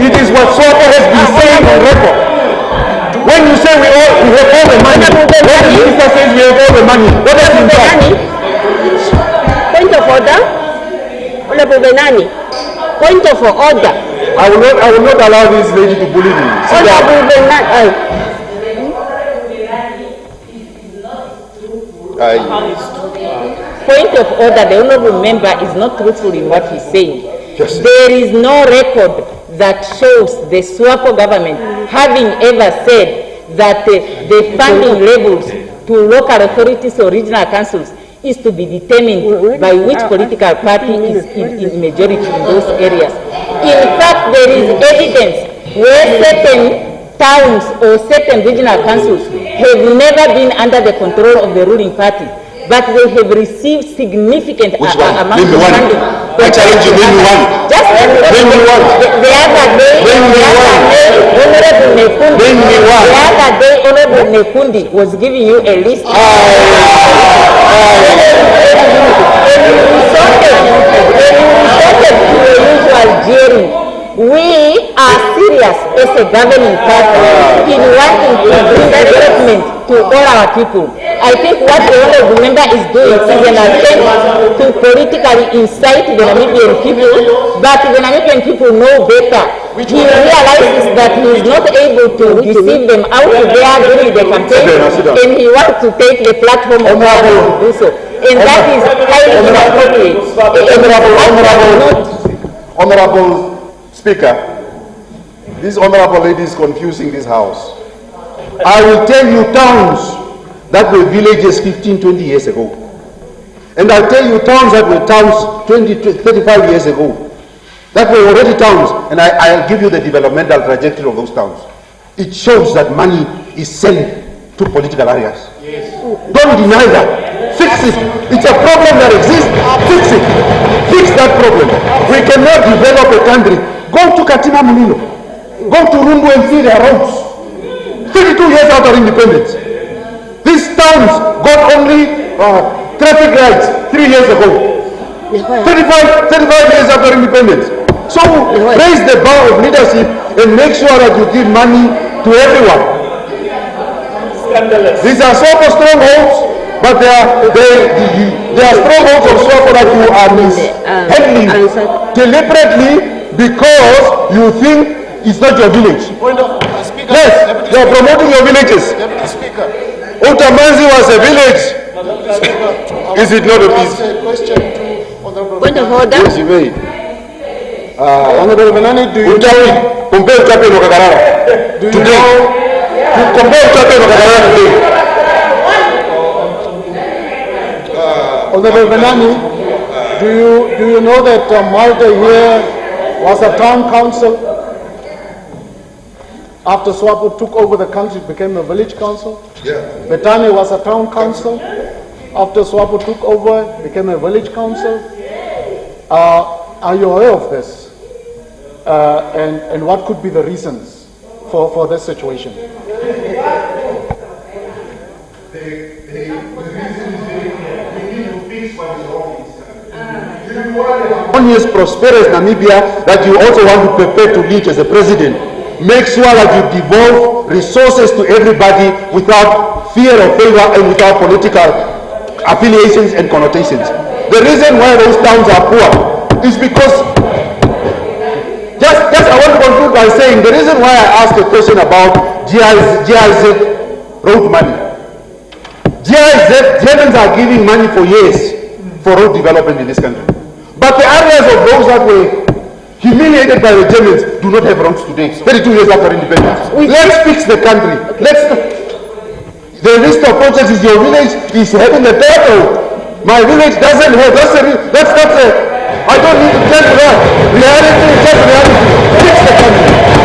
it is what SWAPO has been saying on record. When you say we have all the money, when the minister says we have all the money, what does it mean? Point of order, Honorable Benani. Point of order. I will not allow this lady to bully me. Honorable Benani. Point of order, the honorable member is not truthful in what he's saying. There is no record that shows the SWAPO government having ever said that the funding levels to local authorities or regional councils is to be determined by which political party is in majority in those areas. In fact, there is evidence where certain towns or certain regional councils have never been under the control of the ruling party, but they have received significant Which one? amount Name me of one. funding. I challenge you, name me one. Just Name me one. the other day, Honorable Nekundi, Name me one. the other day, Honorable Nekundi was giving you a list. We are serious as a governing party in wanting to bring development to all our people. I think what the honorable member is doing is an attempt to politically incite the Namibian people, but the Namibian people know better. He realizes that he is not able to receive them out there during the campaign, and he wants to take the platform of others to do so. And that is highly inappropriate. Honorable Speaker, this honorable lady is confusing this house. I will tell you towns that were villages 15, 20 years ago. And I'll tell you towns that were towns 20, 35 years ago. That were already towns, and I'll give you the developmental trajectory of those towns. It shows that money is sent to political areas. Yes. Don't deny that. Fix it. It's a problem that exists. Fix it. Fix that problem. We cannot develop a country. Go to Katima Mulilo. Go to Rundu and see their roads. 32 years after independence. These towns got only traffic lights 3 years ago. 35 years after independence. So raise the bar of leadership and make sure that you give money to everyone. Scandalous. These are so strongholds. But they are strongholds of so that you are mishandling deliberately because you think it's not your village. Yes, you are promoting your villages. Utamanzi was a village. Is it not a piece? Point of order. Yes, you may. Honorable Benani, do you know? Compare Utape and Wakakarara today. Compare Utape and Wakakarara today. Honorable Benani, do you know that Malta here was a town council? After SWAPO took over the country, it became a village council. Yeah. Betani was a town council. After SWAPO took over, it became a village council. Are you aware of this? And what could be the reasons for this situation? Harmonious, prosperous Namibia that you also want to prepare to lead as a president. Make sure that you devolve resources to everybody without fear of favor and without political affiliations and connotations. The reason why those towns are poor is because, just I want to conclude by saying, the reason why I asked a question about GIZ road money. Germans are giving money for years for road development in this country. But the areas of those that were humiliated by the Germans do not have roads today, 32 years after independence. Let's fix the country. The list of projects is your village is having a dirt road. My village doesn't have, I don't need to tell you that. Reality is just reality. Fix the country.